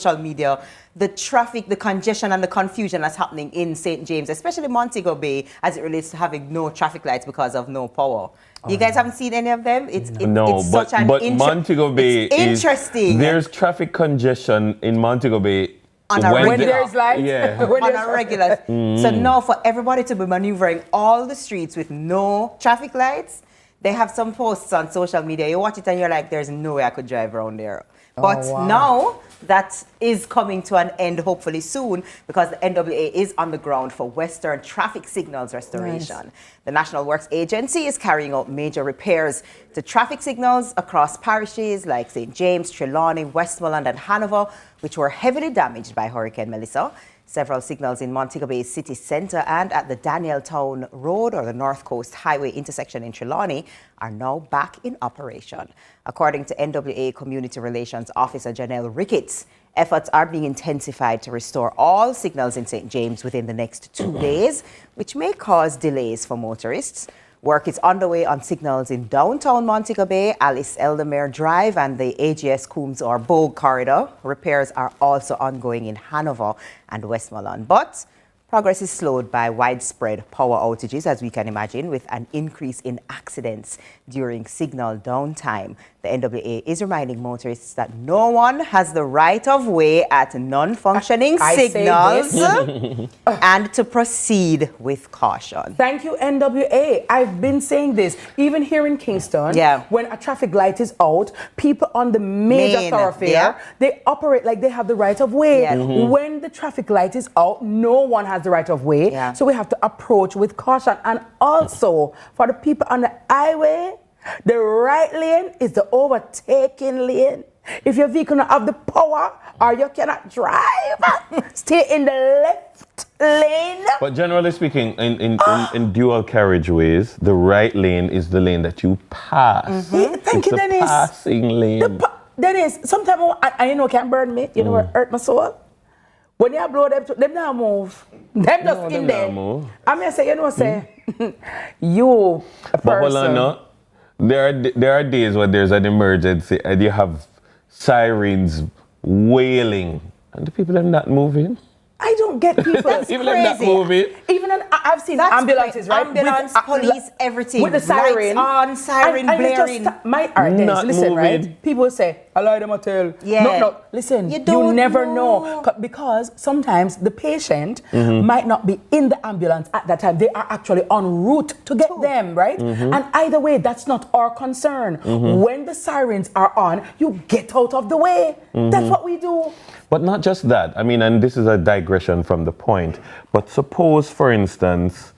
social media, the traffic, the congestion and the confusion that's happening in St. James, especially Montego Bay, as it relates to having no traffic lights because of no power. You guys haven't seen any of them? It's such an Montego Bay is interesting. There's traffic congestion in Montego Bay when there's light, yeah, on a regular. So now for everybody to be maneuvering all the streets with no traffic lights, they have some posts on social media. You watch it and you're like, there's no way I could drive around there. But now that is coming to an end, hopefully soon, because the NWA is on the ground for Western traffic signals restoration. Nice. The National Works Agency is carrying out major repairs to traffic signals across parishes like St. James, Trelawney, Westmoreland and Hanover, which were heavily damaged by Hurricane Melissa. Several signals in Montego Bay city centre and at the Danieltown Road or the North Coast Highway intersection in Trelawney are now back in operation. According to NWA Community Relations Officer Janelle Ricketts, efforts are being intensified to restore all signals in St. James within the next 2 days, which may cause delays for motorists. Work is underway on signals in downtown Montego Bay, Alice Eldermere Drive and the AGS Coombs or Bogue corridor. Repairs are also ongoing in Hanover and Westmoreland. But progress is slowed by widespread power outages, as we can imagine, with an increase in accidents during signal downtime. The NWA is reminding motorists that no one has the right of way at non-functioning signals and to proceed with caution. Thank you, NWA. I've been saying this, even here in Kingston, when a traffic light is out, people on the major thoroughfare, they operate like they have the right of way. When the traffic light is out, no one has the right of way. So we have to approach with caution. And also, for the people on the highway, the right lane is the overtaking lane. If your vehicle don't have the power or you cannot drive, stay in the left lane. But generally speaking, in dual carriageways, the right lane is the lane that you pass. Thank you, Dennis. Passing lane. Dennis, sometimes I know can't burn me. You know what hurt my soul? When you blow them, them not move. Them just in there. I mean, say, you know, say, you a person. But hold on, no. There are days when there's an emergency and you have sirens wailing and the people are not moving. I don't get people. That's people crazy. are not moving. Even I've seen ambulances, right? Ambulance, police, everything. With the siren. Lights on, siren blaring. Listen, moving. right? People say, I lie them a tell. No, listen, you never know. Because sometimes the patient might not be in the ambulance at that time. They are actually en route to get them, right? And either way, that's not our concern. When the sirens are on, you get out of the way. That's what we do. But not just that. I mean, and this is a digression from the point. But suppose, for instance,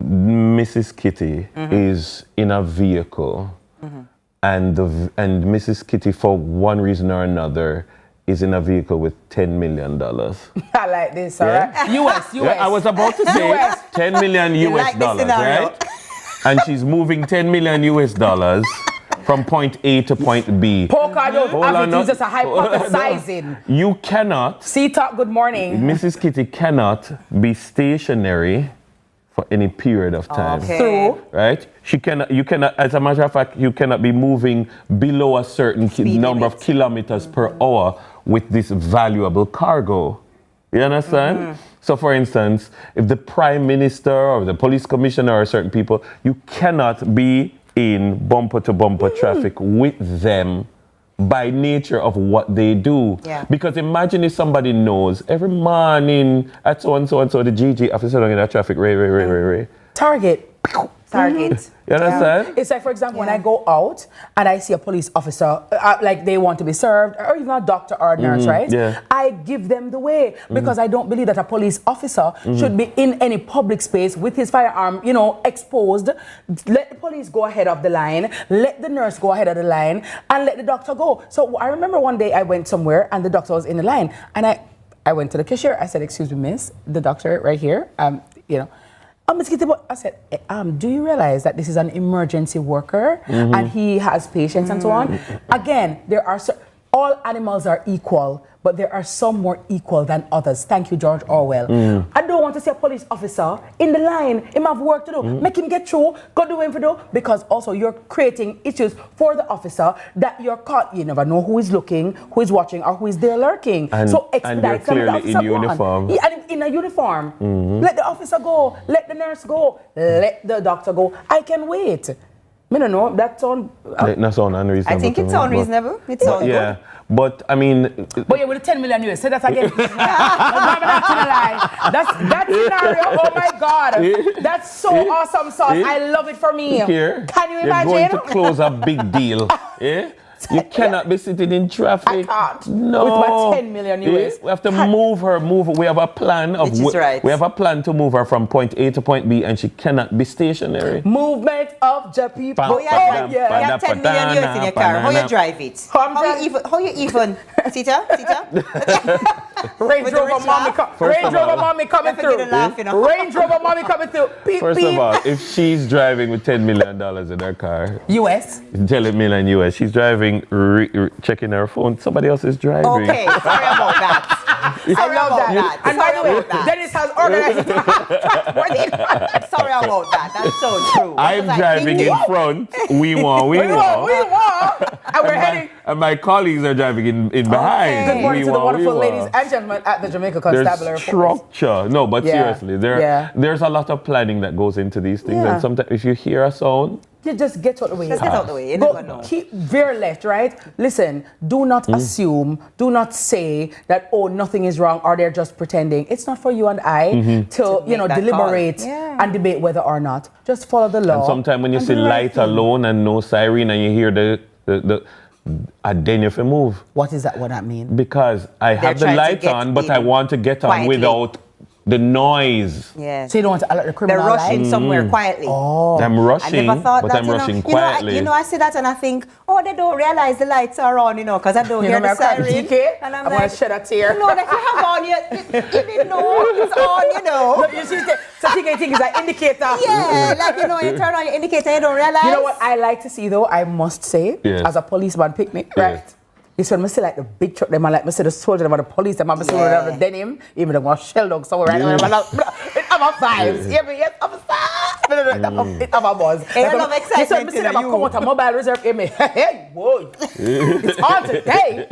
Mrs. Kitty is in a vehicle, and Mrs. Kitty, for one reason or another, is in a vehicle with $10 million. I like this, all right? US. Yeah, I was about to say $10 million US dollars, right? And she's moving $10 million US dollars from point A to point B. It's just a hypothesizing. You cannot. C-Talk, good morning. Mrs. Kitty cannot be stationary for any period of time. True. Right? You cannot, as a matter of fact, you cannot be moving below a certain number of kilometers per hour with this valuable cargo. You understand? So for instance, if the Prime Minister or the police commissioner or certain people, you cannot be in bumper-to-bumper traffic with them by nature of what they do. Because imagine if somebody knows every morning at so-and-so, the GG officer in that traffic, Ray. Target. You understand? It's like, for example, when I go out and I see a police officer, like they want to be served, or even a doctor or a nurse, right? I give them the way because I don't believe that a police officer should be in any public space with his firearm, exposed. Let the police go ahead of the line, let the nurse go ahead of the line, and let the doctor go. So I remember one day I went somewhere and the doctor was in the line, and I went to the cashier. I said, "Excuse me, miss, the doctor right here, I said, do you realize that this is an emergency worker and he has patients and so on?" Again, there are all animals are equal, but there are some more equal than others. Thank you, George Orwell. I don't want to see a police officer in the line. Him have work to do. Make him get through. Go do him for do. Because also you're creating issues for the officer that you're caught. You never know who is looking, who is watching, or who is there lurking. So expedite some of the officer in uniform. And in a uniform. Let the officer go. Let the nurse go. Let the doctor go. I can wait. I don't know. That sound unreasonable. I think it's unreasonable. It's all good. But I mean, but yeah, with the 10 million US, say that again. That scenario, oh my God, that's so awesome sauce. I love it for me. Here, can you imagine? You're going to close a big deal. You cannot be sitting in traffic. I can't. No. With my 10 million US. We have to move her. We have a plan of. We have a plan to move her from point A to point B, and she cannot be stationary. Movement of the people. You have 10 million US in your car. How you drive it? How you even? Sita? Range Rover mommy coming through. Range Rover mommy coming through. First of all, if she's driving with $10 million in her car, US, $10 million US, she's driving, checking her phone. Somebody else is driving. Okay, sorry about that. I love that. And by the way, Dennis has organized. Sorry about that. That's so true. I'm driving in front. We want. And we're heading. And my colleagues are driving in behind. Good morning to the wonderful ladies and gentlemen at the Jamaica Constabulary. There's structure. No, but seriously, there's a lot of planning that goes into these things. And sometimes if you hear a sound, you just get out of the way. Just get out of the way. You never know. Keep veer left, right? Listen, do not assume, do not say that, oh, nothing is wrong or they're just pretending. It's not for you and I to deliberate and debate whether or not. Just follow the law. And sometimes when you see light alone and no siren and you hear the then you have to move. What is that? What that mean? Because I have the light on, but I want to get on without the noise. Yeah. So you don't want to alert the criminal. They're rushing somewhere quietly. Oh. I'm rushing, I never thought but that, I'm rushing I quietly. see that and I think, they don't realize the lights are on, because I don't hear the siren. And I'm like, shed a tear. No, that you have on, you didn't know it's on, No, you see, so TK think is an indicator. Yeah, you turn on your indicator, you don't realize. You know what I like to see though, I must say, as a policeman picnic, right? It's when I see like the big truck, them, like I see the soldier, them, the police, them, I see the denim, even them, shell dog somewhere, right? It have a vibes. Yes, it have a buzz. I love excitement. You see them come out a mobile reserve, hey, boy, it's on today.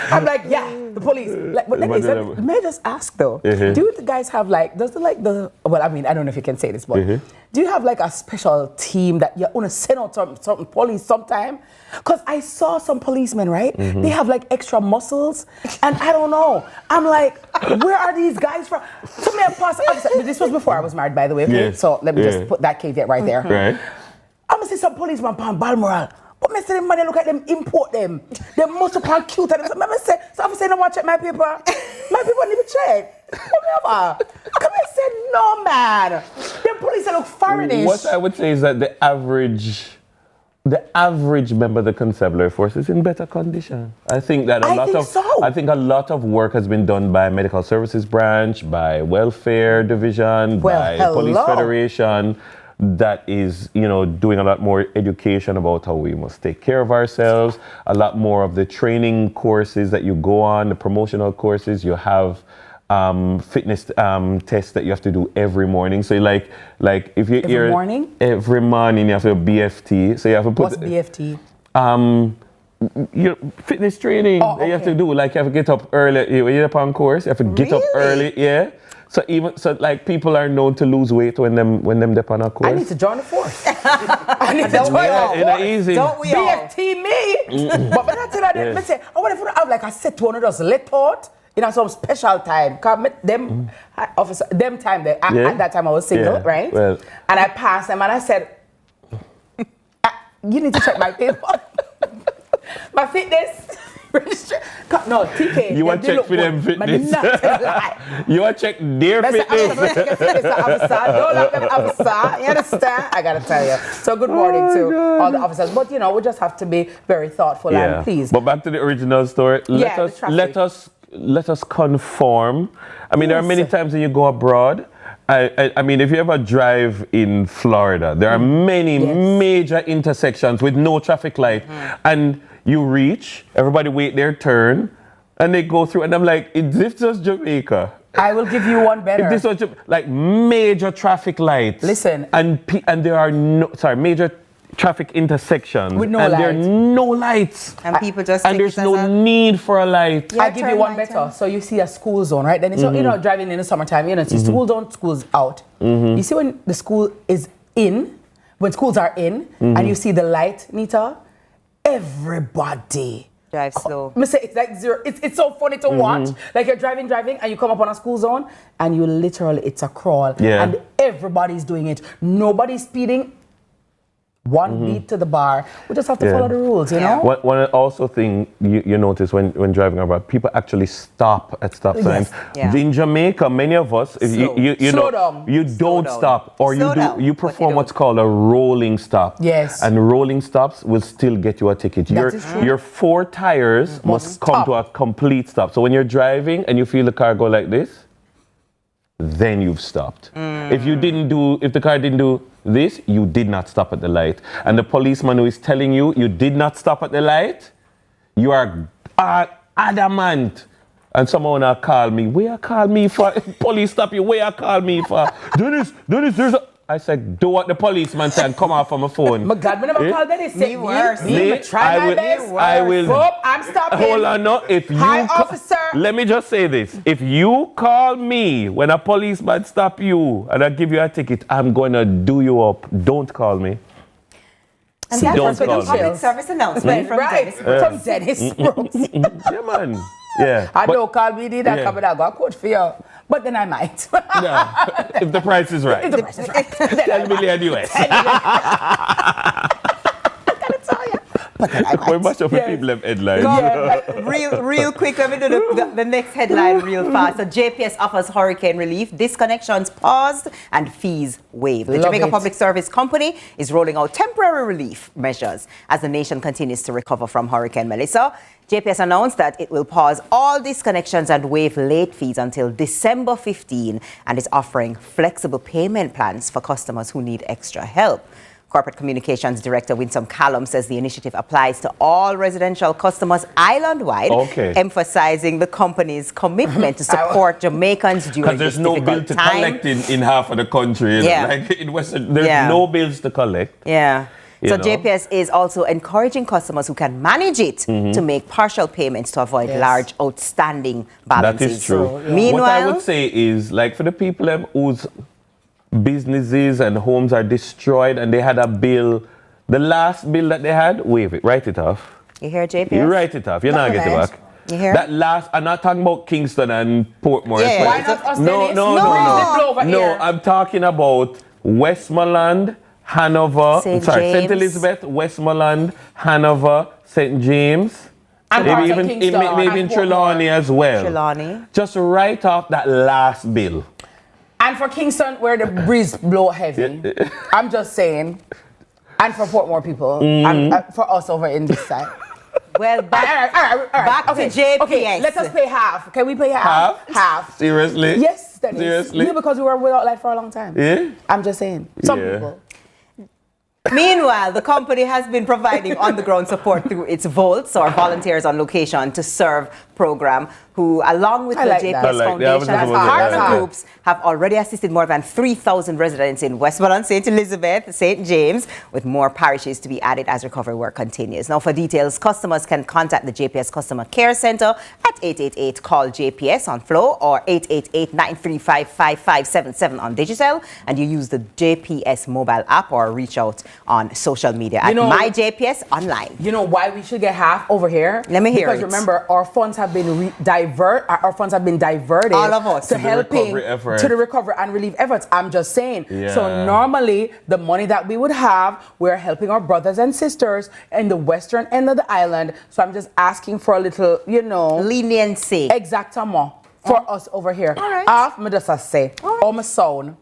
I'm like, the police. Like, but may I just ask though, do you guys have well, I mean, I don't know if you can say this, but do you have like a special team that you want to send out some police sometime? Because I saw some policemen, right? They have like extra muscles, and I don't know. I'm like, where are these guys from? This was before I was married, by the way. So let me just put that caveat right there. Right. I'm gonna see some policeman on Balmoral. But I say them man, look at them, import them. They must have cute at them. So I say, I'm saying, I want to check my paper. My people need to check. Come here. Come here, say, no man. Them police look foreignish. What I would say is that the average member of the constabulary force is in better condition. I think that I think a lot of work has been done by Medical Services Branch, by Welfare Division, by Police Federation. That is, doing a lot more education about how we must take care of ourselves. A lot more of the training courses that you go on, the promotional courses, you have fitness tests that you have to do every morning. So like if you every morning you have to do BFT. So you have to put. What's BFT? Fitness training that you have to do. Like you have to get up early. When you're up on course, you have to get up early. So people are known to lose weight when them dip on a course. I need to join the force. I need to join the force. Easy. Don't we all? BFT me. But when I tell that, I say, I want to have like a set one of those let out some special time. Cause them officer, them time at that time I was single, right? Well. And I passed them and I said, you need to check my paper, my fitness. No, TK. You want to check for them fitness? You want to check their fitness? Don't let them officer. You understand? I gotta tell you. So good morning to all the officers. But we just have to be very thoughtful and please. But back to the original story. Let us conform. I mean, there are many times when you go abroad I mean, if you ever drive in Florida, there are many major intersections with no traffic light, and you reach, everybody wait their turn, and they go through, and I'm like, is this just Jamaica? I will give you one better. If this was like major traffic lights. Listen. And there are major traffic intersections. With no and lights. there are no lights. And people just and there's no need for a light. I'll give you one better. So you see a school zone, right? Then it's, you know, driving in the summertime, you know, see school zone, school's out. You see when the school is in, when schools are in, and you see the light, Nita, everybody drive slow. It's like zero. It's so funny to watch. Like you're driving, and you come up on a school zone, and you literally, it's a crawl. Yeah. And everybody's doing it. Nobody's speeding. One beat to the bar. We just have to follow the rules, you know? One also thing you notice when driving abroad, people actually stop at stop signs. Yeah. In Jamaica, many of us, you Slow know, down. you don't stop, or you perform what's don't. called a rolling stop. Yes. And rolling stops will still get you a ticket. That is true. Your 4 tires must come to a complete stop. So when you're driving and you feel the car go like this, then you've stopped. If the car didn't do this, you did not stop at the light. And the policeman who is telling you did not stop at the light, you are adamant. And someone will call me, where you call me for? Police stop you, where you call me for? Dennis, there's a... I said, do what the policeman said and come off on my phone. My God, we never called Dennis. Me worse. Me try my best. I will. Oh, I'm stopping. Hold on, no. If you Hi, officer. Let me just say this. If you call me when a policeman stop you and I give you a ticket, I'm going to do you up. Don't call me. And See, that's don't also a call me. public service announcement from Dennis. From Dennis Brooks. Yeah, man. Yeah. I don't call me, did I come and I got a quote for you. But then I might. Yeah. If the price is right. If the price is right. Then 10 million US. But then I might. We're much of the people have headlines. Real quick, let me do the next headline real fast. So JPS offers hurricane relief, disconnections paused, and fees waived. The Jamaica Public Service Company is rolling out temporary relief measures as the nation continues to recover from Hurricane Melissa. JPS announced that it will pause all disconnections and waive late fees until December 15 and is offering flexible payment plans for customers who need extra help. Corporate Communications Director Winsome Callum says the initiative applies to all residential customers island-wide, emphasizing the company's commitment to support Jamaicans during this difficult time. Because there's no bill to collect in half of the country. Like in Western, there's no bills to collect. Yeah. So JPS is also encouraging customers who can manage it to make partial payments to avoid large outstanding balances. That is true. So, meanwhile, what I would say is, like, for the people whose businesses and homes are destroyed and they had a bill, the last bill that they had, waive it, write it off. You hear JPS? You write it off. You're not getting it back. You hear? That last, I'm not talking about Kingston and Portmore. Why not us, No, I'm talking about Westmoreland, Hanover, St. Elizabeth, Westmoreland, Hanover, St. James, maybe in Trelawney as well. Trelawney. Just write off that last bill. And for Kingston, where the breeze blow heavy, I'm just saying, and for Portmore people, and for us over in this side. Well, back to JPS. Okay, let us pay half. Can we pay half? Half. Seriously? Yes, Dennis. Seriously? Yeah, because we were without light for a long time. Yeah? I'm just saying. Some people. Meanwhile, the company has been providing on-the-ground support through its Volts, or Volunteers on Location to Serve program, who, along with the JPS Foundation and partner groups, have already assisted more than 3,000 residents in Westmoreland, St. Elizabeth, St. James, with more parishes to be added as recovery work continues. Now, for details, customers can contact the JPS Customer Care Center at 888-CALL-JPS on Flow or 888-935-5577 on digital, and you use the JPS mobile app or reach out on social media at MyJPS Online. You know why we should get half over here? Let me hear it. Because remember, our funds have been diverted all of us to helping to the recovery and relief efforts. I'm just saying. So normally the money that we would have, we're helping our brothers and sisters in the western end of the island. So I'm just asking for a little, leniency. Exactement. For us over here. All right. Off me just say. Or my son.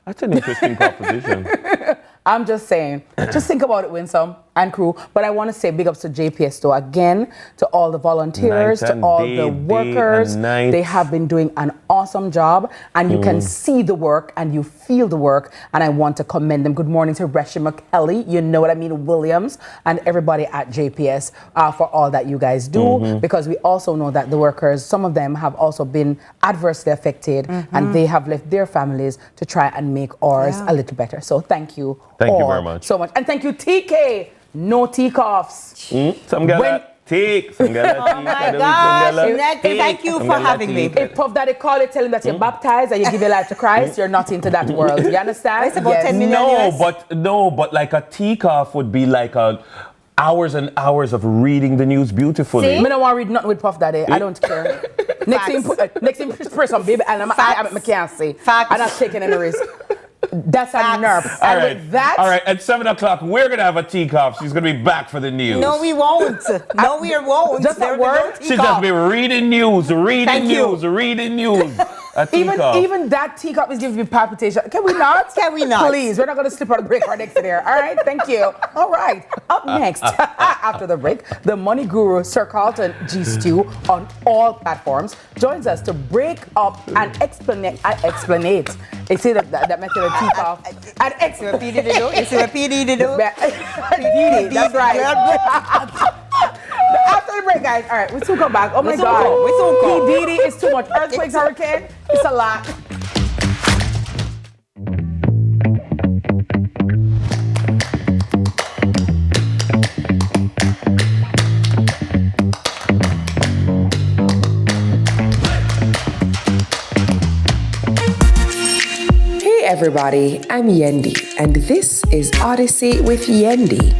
That's an interesting proposition. I'm just saying. Just think about it, Winsome. and crew. But I want to say big ups to JPS though, again, to all the volunteers, to all the workers. They have been doing an awesome job, and you can see the work and you feel the work, and I want to commend them. Good morning to Reshima Kelly, you know what I mean, Williams, and everybody at JPS for all that you guys do, because we also know that the workers, some of them have also been adversely affected, and they have left their families to try and make ours a little better. So thank you. Thank you very much. So much. And thank you, TK. No teacups. Some guy take. Some guy oh my gosh. Thank you for having me. If Puff Daddy call you, tell him that you're baptized and you give your life to Christ, you're not into that world. You understand? It's about 10 million. No, but like a teacup would be like hours and hours of reading the news beautifully. I don't want to read nothing with Puff Daddy. I don't care. Next thing, press some baby, and I can't say. I'm not taking any risk. That's a nerve. All right. At 7 o'clock, we're gonna have a teacup. She's gonna be back for the news. No, we won't. No, we won't. Just that word. She'll just be reading news. Even that teacup is giving me palpitation. Can we not? Can we not? Please, we're not going to slip on a break right next to there. All right, thank you. All right, up next, after the break, the money guru Sir Carlton G. Stew on all platforms joins us to break up and explanate. You see that method of teacup. And explain. You see what PD did do? That's right. After the break, guys. All right, we soon come back. Oh my God. We soon come. P. Diddy is too much. Earthquakes, hurricane. It's a lot. Hey everybody, I'm Yendi, and this is Odyssey with Yendi.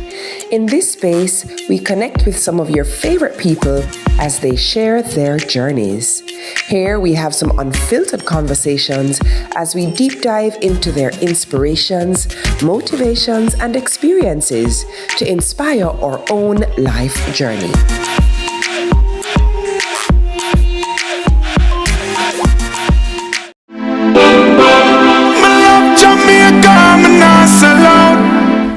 In this space, we connect with some of your favorite people as they share their journeys. Here we have some unfiltered conversations as we deep dive into their inspirations, motivations, and experiences to inspire our own life journey.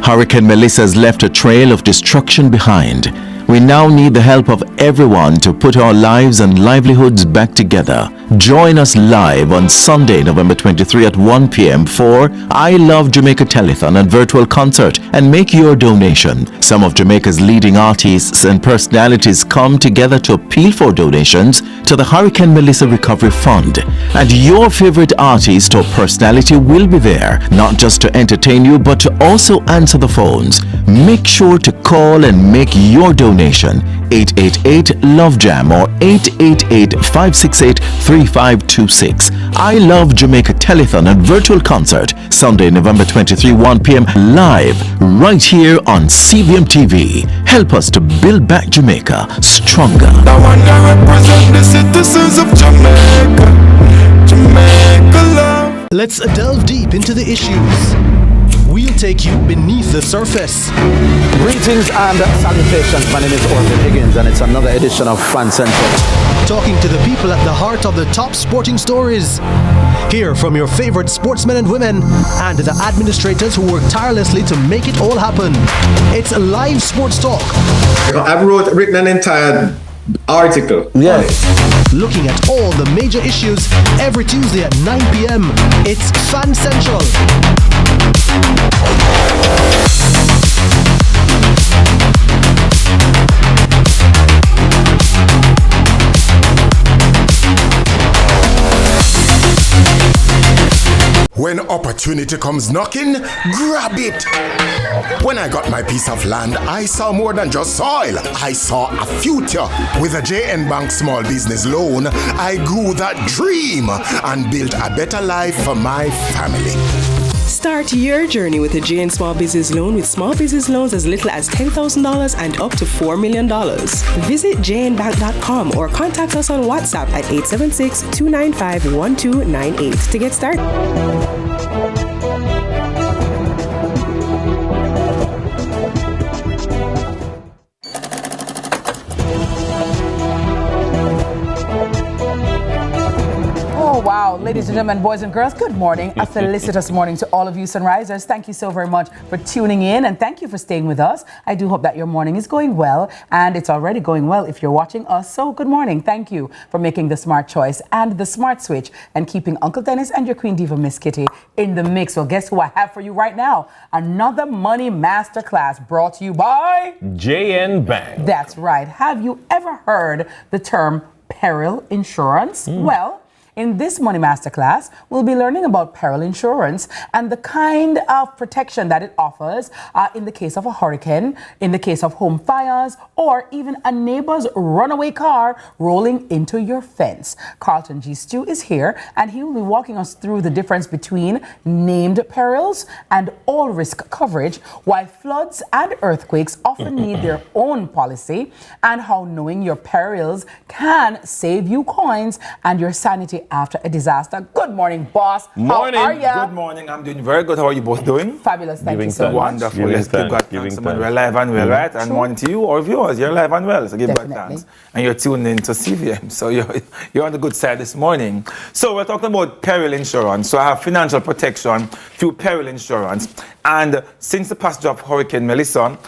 Hurricane Melissa has left a trail of destruction behind. We now need the help of everyone to put our lives and livelihoods back together. Join us live on Sunday, November 23 at 1 p.m. for I Love Jamaica Telethon and virtual concert, and make your donation. Some of Jamaica's leading artists and personalities come together to appeal for donations to the Hurricane Melissa Recovery Fund. And your favorite artist or personality will be there, not just to entertain you, but to also answer the phones. Make sure to call and make your donation. 888-LOVE-JAM or 888-568-3526. I Love Jamaica Telethon and virtual concert, Sunday, November 23, 1 p.m. live, right here on CVM TV. Help us to build back Jamaica stronger. I want to represent the citizens of Jamaica. Jamaica love. Let's delve deep into the issues. We'll take you beneath the surface. Greetings and salutations. My name is Orville Higgins, and it's another edition of Fan Central. Talking to the people at the heart of the top sporting stories. Hear from your favorite sportsmen and women and the administrators who work tirelessly to make it all happen. It's live sports talk. I've written an entire article. Yeah. Looking at all the major issues every Tuesday at 9 p.m. It's Fan Central. When opportunity comes knocking, grab it. When I got my piece of land, I saw more than just soil. I saw a future. With a JN Bank small business loan, I grew that dream and built a better life for my family. Start your journey with a JN Small Business Loan with small business loans as little as $10,000 and up to $4 million. Visit jnbank.com or contact us on WhatsApp at 876-295-1298 to get started. Oh, wow. Wow, ladies and gentlemen, boys and girls, good morning. A felicitous morning to all of you Sunrisers. Thank you so very much for tuning in and thank you for staying with us. I do hope that your morning is going well, and it's already going well if you're watching us. So good morning. Thank you for making the smart choice and the smart switch and keeping Uncle Dennis and your Queen Diva, Miss Kitty, in the mix. Well, guess who I have for you right now? Another money masterclass brought to you by JN Bank. That's right. Have you ever heard the term peril insurance? Well, in this Money Masterclass, we'll be learning about peril insurance and the kind of protection that it offers in the case of a hurricane, in the case of home fires, or even a neighbor's runaway car rolling into your fence. Carlton G. Stew is here, and he will be walking us through the difference between named perils and all-risk coverage, why floods and earthquakes often need their own policy, and how knowing your perils can save you coins and your sanity after a disaster. Good morning, boss. Morning. How are you? Good morning. I'm doing very good. How are you both doing? Fabulous. Thank you so much. Wonderful. Let's give God thanks. We're alive and well, right? And morning to you, all viewers. You're alive and well. So give God thanks. And you're tuned in to CVM. So you're on the good side this morning. So we're talking about peril insurance. So I have financial protection through peril insurance. And since the passage of Hurricane Melissa,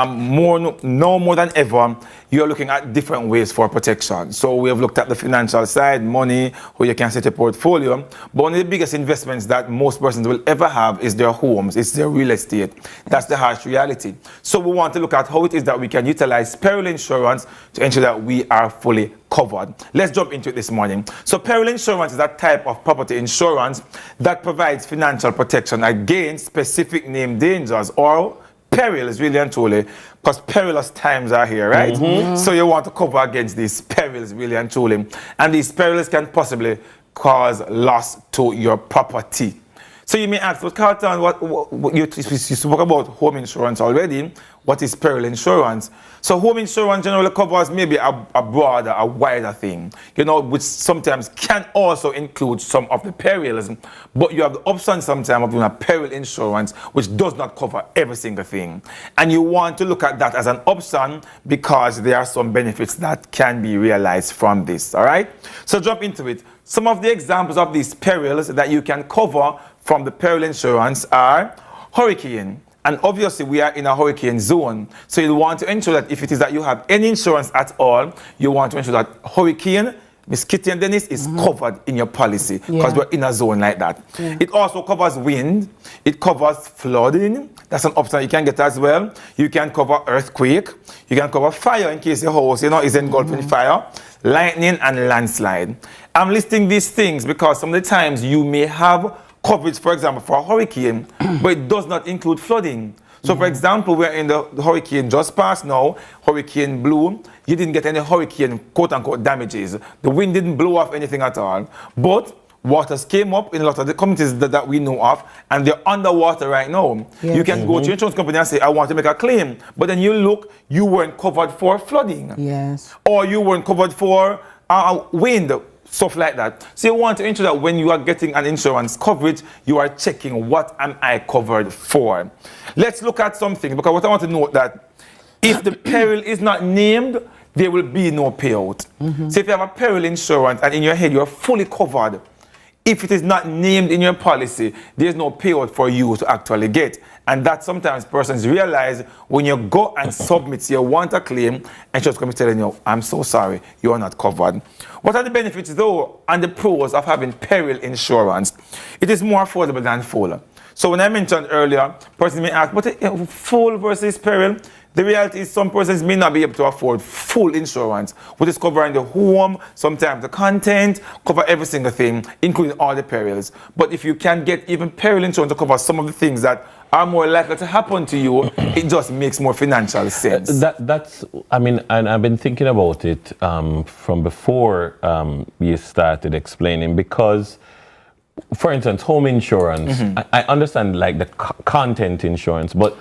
more than ever, you're looking at different ways for protection. So we have looked at the financial side, money, where you can set a portfolio. But one of the biggest investments that most persons will ever have is their homes, it's their real estate. That's the harsh reality. So we want to look at how it is that we can utilize peril insurance to ensure that we are fully covered. Let's jump into it this morning. So peril insurance is that type of property insurance that provides financial protection against specific named dangers or perils, really and truly, because perilous times are here, right? So you want to cover against these perils, really and truly. And these perils can possibly cause loss to your property. So you may ask, well, Carlton, what you spoke about home insurance already. What is peril insurance? So home insurance generally covers maybe a broader, a wider thing, which sometimes can also include some of the perils. But you have the option sometimes of doing a peril insurance, which does not cover every single thing. And you want to look at that as an option because there are some benefits that can be realized from this, all right? So jump into it. Some of the examples of these perils that you can cover from the peril insurance are hurricane. And obviously, we are in a hurricane zone. So you want to ensure that if it is that you have any insurance at all, you want to ensure that hurricane, Miss Kitty and Dennis, is covered in your policy because we're in a zone like that. It also covers wind. It covers flooding. That's an option you can get as well. You can cover earthquake. You can cover fire in case your house, is engulfed in fire. Lightning and landslide. I'm listing these things because some of the times you may have coverage, for example, for a hurricane, but it does not include flooding. So, for example, we're in the hurricane just passed now, Hurricane Blue. You didn't get any hurricane, quote-unquote, damages. The wind didn't blow off anything at all. But waters came up in a lot of the communities that we know of, and they're underwater right now. You can go to your insurance company and say, I want to make a claim. But then you look, you weren't covered for flooding. Or you weren't covered for wind. Stuff like that. So you want to ensure that when you are getting an insurance coverage, you are checking what am I covered for. Let's look at something, because what I want to note that if the peril is not named, there will be no payout. So if you have a peril insurance and in your head you're fully covered, if it is not named in your policy, there's no payout for you to actually get. And that sometimes persons realize when you go and submit you want a claim, and she's going to be telling you, I'm so sorry, you are not covered. What are the benefits though and the pros of having peril insurance? It is more affordable than full. So when I mentioned earlier, persons may ask, but full versus peril? The reality is some persons may not be able to afford full insurance, which is covering the home, sometimes the content, cover every single thing, including all the perils. But if you can get even peril insurance to cover some of the things that are more likely to happen to you, it just makes more financial sense. And I've been thinking about it from before you started explaining, because, for instance, home insurance, I understand like the content insurance, but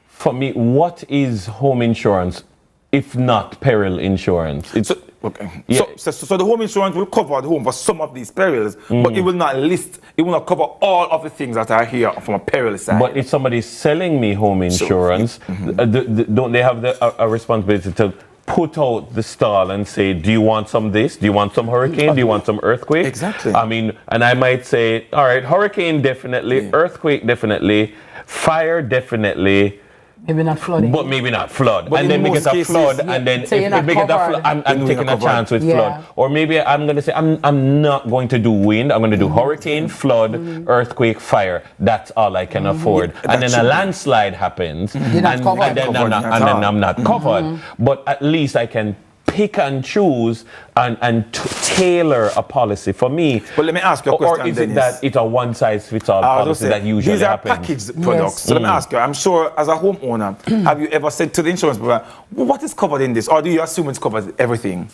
for me, what is home insurance if not peril insurance? So the home insurance will cover the home for some of these perils, but it will not cover all of the things that are here from a peril side. But if somebody's selling me home insurance, don't they have a responsibility to put out the stall and say, do you want some this? Do you want some hurricane? Do you want some earthquake? Exactly. I mean, and I might say, all right, hurricane definitely, earthquake definitely, fire definitely. Maybe not flooding. But maybe not flood. But and then make it a flood, and then so if we get a flood, I'm taking a chance with flood. Or maybe I'm going to say, I'm not going to do wind, I'm going to do hurricane, flood, earthquake, fire. That's all I can afford. And then a landslide happens, and then I'm not covered. But at least I can pick and choose and tailor a policy for me. But let me ask you a question, Or is Dennis. it that it's a one-size-fits-all policy that usually happens? These are packaged products. So let me ask you, I'm sure as a homeowner, have you ever said to the insurance provider, what is covered in this? Or do you assume it's covered everything?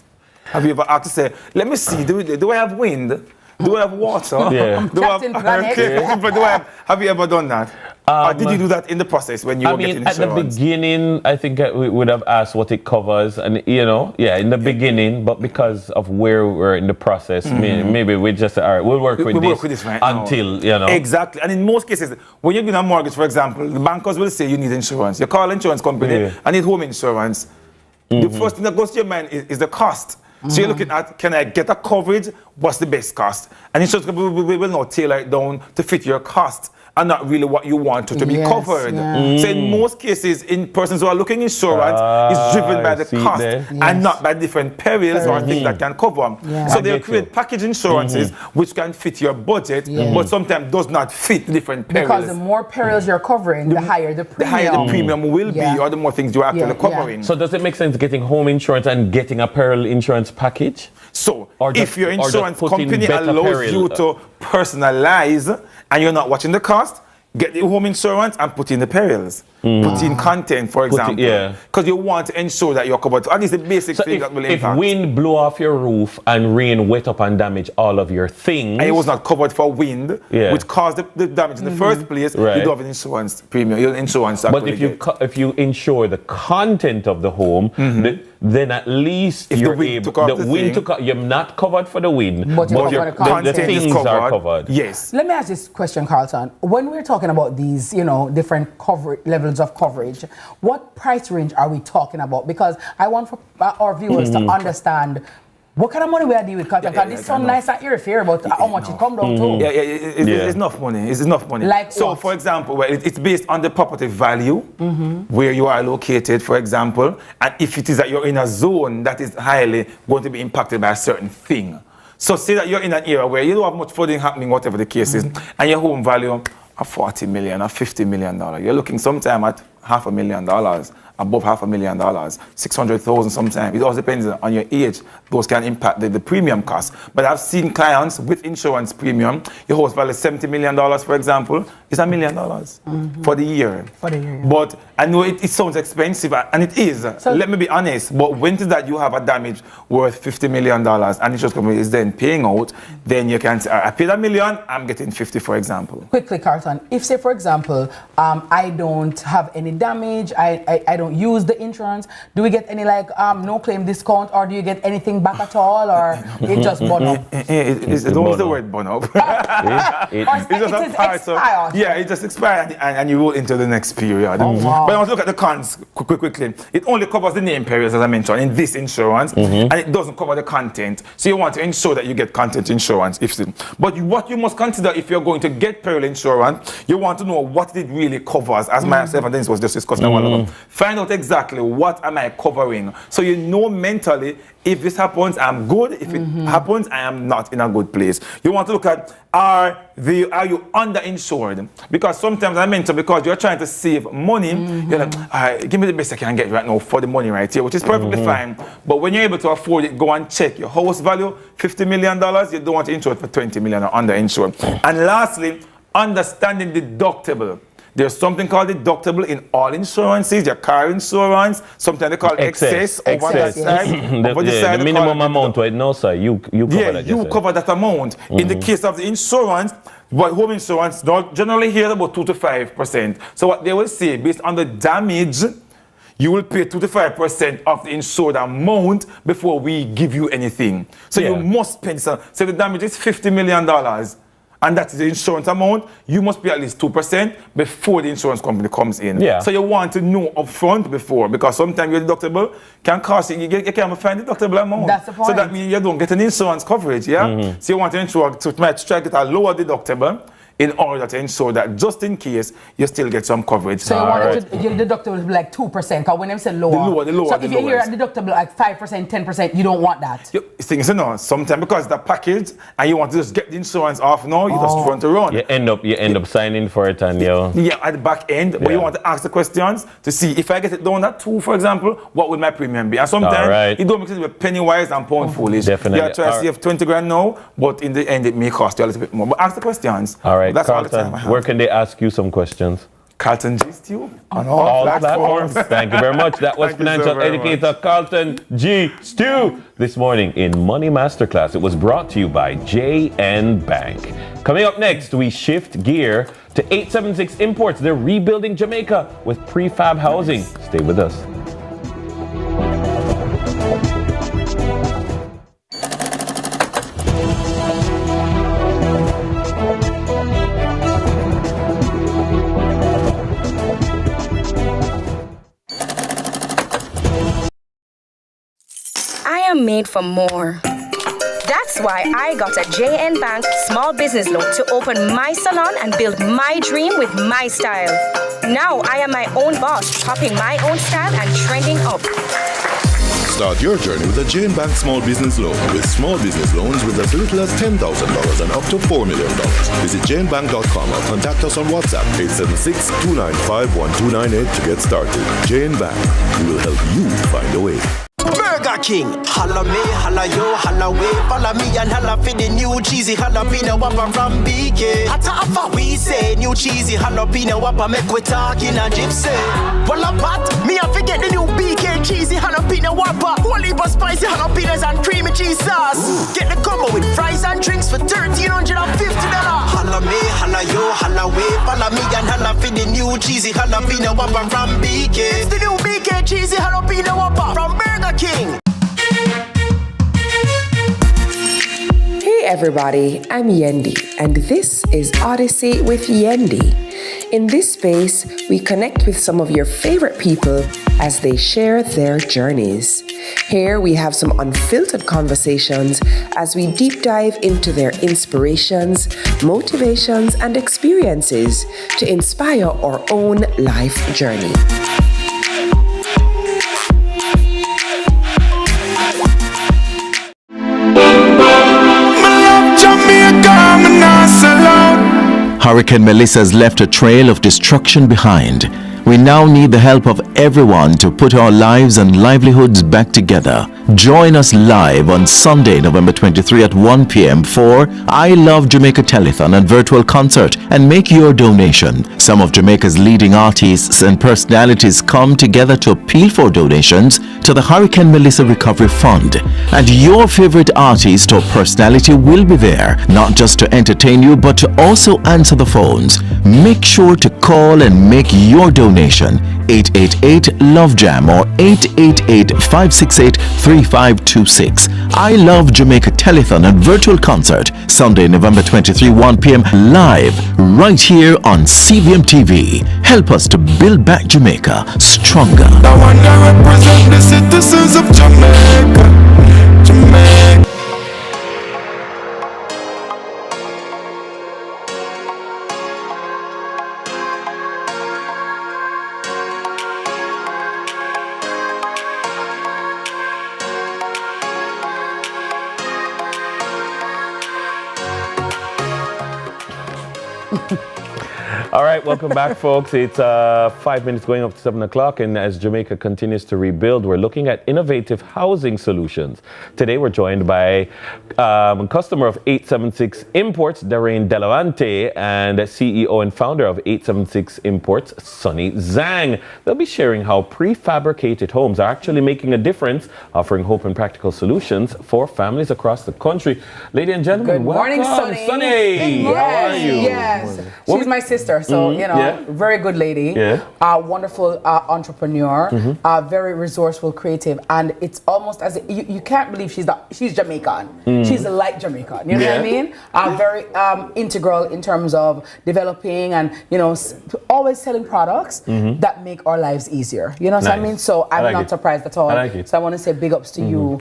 Have you ever asked to say, let me see, do I have wind? Do I have water? Yeah. Do I have, have you ever done that? Or did you do that in the process when you were getting insurance? At the beginning, I think we would have asked what it covers, and in the beginning, but because of where we're in the process, maybe we just, all right, we'll work with this right until, now. Exactly. And in most cases, when you're doing a mortgage, for example, the bankers will say you need insurance. You call insurance company, I need home insurance. The first thing that goes to your mind is the cost. So you're looking at, can I get a coverage? What's the best cost? And insurance company will now tailor it down to fit your cost and not really what you want to be covered. So in most cases, in persons who are looking insurance, it's driven by the cost and not by different perils or things that can cover. So they'll create package insurances which can fit your budget, but sometimes does not fit different perils. Because the more perils you're covering, the higher the premium. The higher the premium will be, or the more things you're actually covering. So does it make sense getting home insurance and getting a peril insurance package? So if your insurance company allows you to personalize and you're not watching the cost, get the home insurance and put in the perils. Put in content, for example. Because you want to ensure that you're covered. At least the basic thing that will impact. If wind blew off your roof and rain wet up and damage all of your things. And it was not covered for wind, which caused the damage in the first place, you do have an insurance premium, your insurance. But if you insure the content of the home, then at least if you're you're not covered for the wind, but your the things are covered. Yes. Let me ask this question, Carlton. When we're talking about these, different coverage levels of coverage, what price range are we talking about? Because I want for our viewers to understand what kind of money we are dealing with. Because this sounds nice and fair about how much it comes down to. It's enough money. It's enough money. Like so, what? for example, it's based on the property value, where you are located, for example, and if it is that you're in a zone that is highly going to be impacted by a certain thing. So say that you're in an area where you don't have much flooding happening, whatever the case is, and your home value of $40 million or $50 million. You're looking sometime at $500,000, above $500,000, 600,000 sometimes. It all depends on your age. Those can impact the premium cost. But I've seen clients with insurance premium, your house value $70 million, for example, is $1 million for the year. But I know it sounds expensive, and it is. So let me be honest. But when it is that you have a damage worth $50 million and the insurance company is then paying out, then you can say, I paid $1 million, I'm getting 50, for example. Quickly, Carlton, if say, for example, I don't have any damage, I don't use the insurance, do we get any no claim discount, or do you get anything back at all, or it just burn up? It's almost the word burn up. It just expired and you roll into the next period. But I want to look at the cons quickly. It only covers the name periods, as I mentioned, in this insurance, and it doesn't cover the content. So you want to ensure that you get content insurance. But what you must consider if you're going to get peril insurance, you want to know what it really covers, as myself and Dennis was just discussing a while ago. Find out exactly what am I covering, so you know mentally, if this happens, I'm good. If it happens, I am not in a good place. You want to look at, are you underinsured? Because sometimes I mention, because you're trying to save money, you're like, all right, give me the best I can get right now for the money right here, which is perfectly fine. But when you're able to afford it, go and check your house value, $50 million, you don't want to insure it for $20 million or underinsured. And lastly, understanding deductible. There's something called deductible in all insurances, your car insurance, sometimes they call excess. Over that side. The minimum amount, right? No, sir, you cover that. You cover that amount. In the case of the insurance, but home insurance, generally here about 2 to 5%. So what they will say, based on the damage, you will pay 2 to 5% of the insured amount before we give you anything. So you must spend. So the damage is $50 million. and that is the insurance amount, you must pay at least 2% before the insurance company comes in. Yeah. So you want to know upfront before, because sometimes your deductible can cost you can't find the deductible amount. That's the point. So that means you don't get an insurance coverage, yeah? So you want to ensure to try to get a lower deductible in order to ensure that just in case you still get some coverage. So you want your deductible to be like 2%, because when they say lower, the lower, so if you hear a deductible like 5%, 10%, you don't want that. Things, you know, sometimes because the package and you want to just get the insurance off now, you just want to run. You end up signing for it and you... Yeah, at the back end, but you want to ask the questions to see if I get it down at 2, for example, what would my premium be? And sometimes you don't mix it with penny wise and pound foolish. Definitely. You try to save 20 grand now, but in the end it may cost you a little bit more. But ask the questions. All right, that's Carlton, all the time I have. where can they ask you some questions? Carlton G. Stew on all platforms. Thank you very much. That was financial educator Carlton G. Stew this morning in Money Masterclass. It was brought to you by JN Bank. Coming up next, we shift gear to 876 Imports. They're rebuilding Jamaica with prefab housing. Stay with us. Made for more. That's why I got a JN Bank small business loan to open my salon and build my dream with my style. Now I am my own boss, popping my own style and trending up. Start your journey with a JN Bank small business loan with small business loans with as little as $10,000 and up to $4 million. Visit jnbank.com or contact us on WhatsApp 876-295-1298 to get started. JN Bank, we will help you find a way. Burger King, holla me, holla yo, holla way, follow me and holla for the new cheesy jalapeno whopper from BK. Hata apa we say new cheesy jalapeno whopper make we talk in a gypsy. Well a pot, me I forget the new BK cheesy jalapeno whopper. Whole heap of spicy jalapenos and creamy cheese sauce. Get the combo with fries and drinks for $1,350. Holla me, holla yo, holla way, follow me and holla for the new cheesy jalapeno whopper from BK. It's the new BK cheesy jalapeno whopper from Burger King. Hey everybody, I'm Yendi, and this is Odyssey with Yendi. In this space, we connect with some of your favorite people as they share their journeys. Here we have some unfiltered conversations as we deep dive into their inspirations, motivations, and experiences to inspire our own life journey. Hurricane Melissa's left a trail of destruction behind. We now need the help of everyone to put our lives and livelihoods back together. Join us live on Sunday, November 23 at 1 p.m. for I Love Jamaica Telethon and virtual concert, and make your donation. Some of Jamaica's leading artists and personalities come together to appeal for donations to the Hurricane Melissa Recovery Fund. And your favorite artist or personality will be there, not just to entertain you, but to also answer the phones. Make sure to call and make your donation. 888-LOVE-JAM or 888-568-3526. I Love Jamaica Telethon and virtual concert, Sunday, November 23, 1 p.m. live, right here on CVM TV. Help us to build back Jamaica stronger. The one that represent the citizens of Jamaica. Jamaica. All right, welcome back, folks. It's 5 minutes going up to 7 o'clock, and as Jamaica continues to rebuild, we're looking at innovative housing solutions. Today, we're joined by a customer of 876 Imports, Darren Delavante, and CEO and founder of 876 Imports, Sonny Zhang. They'll be sharing how prefabricated homes are actually making a difference, offering hope and practical solutions for families across the country. Ladies and gentlemen, good morning, welcome. Sonny. Sonny, Good morning. how are you? Yes, she's my sister. her. So, you know, very good lady. Yeah. Wonderful entrepreneur. Very resourceful, creative. And it's almost as if you can't believe she's Jamaican. She's like Jamaican. You know what I mean? Very integral in terms of developing and, you know, always selling products that make our lives easier. You know what I mean? So I'm not surprised at all. So I want to say big ups to you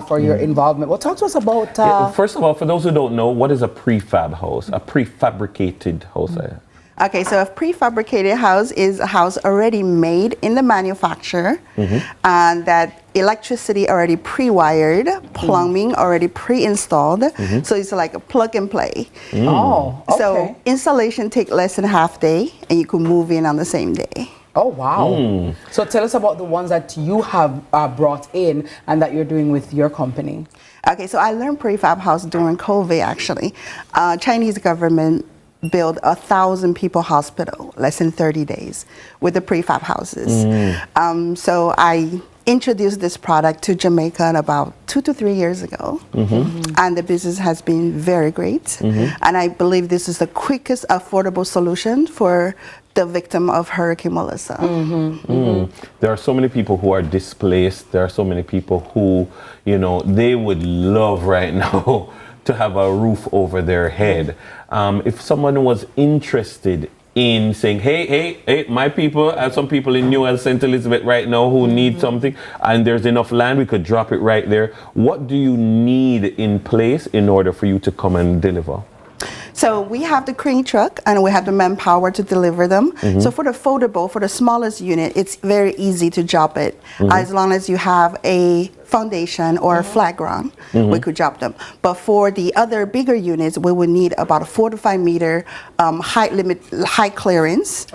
for your involvement. Well, talk to us about... first of all, for those who don't know, what is a prefab house? A prefabricated house? Okay, so a prefabricated house is a house already made in the manufacturer, and that electricity already pre-wired, plumbing already pre-installed, so it's like a plug and play. Oh, okay. So installation takes less than half day, and you can move in on the same day. Oh, wow. So tell us about the ones that you have brought in and that you're doing with your company. Okay, so I learned prefab house during COVID, actually. Chinese government built 1,000 people hospital less than 30 days with the prefab houses. So I introduced this product to Jamaica about 2 to 3 years ago, and the business has been very great. And I believe this is the quickest affordable solution for the victim of Hurricane Melissa. There are so many people who are displaced. There are so many people who, you know, they would love right now to have a roof over their head. If someone was interested in saying, hey, my people, I have some people in New and St. Elizabeth right now who need something, and there's enough land, we could drop it right there. What do you need in place in order for you to come and deliver? So we have the crane truck and we have the manpower to deliver them. So for the foldable, for the smallest unit, it's very easy to drop it. As long as you have a foundation or a flat ground, we could drop them. But for the other bigger units, we would need about a 4 to 5 meter height clearance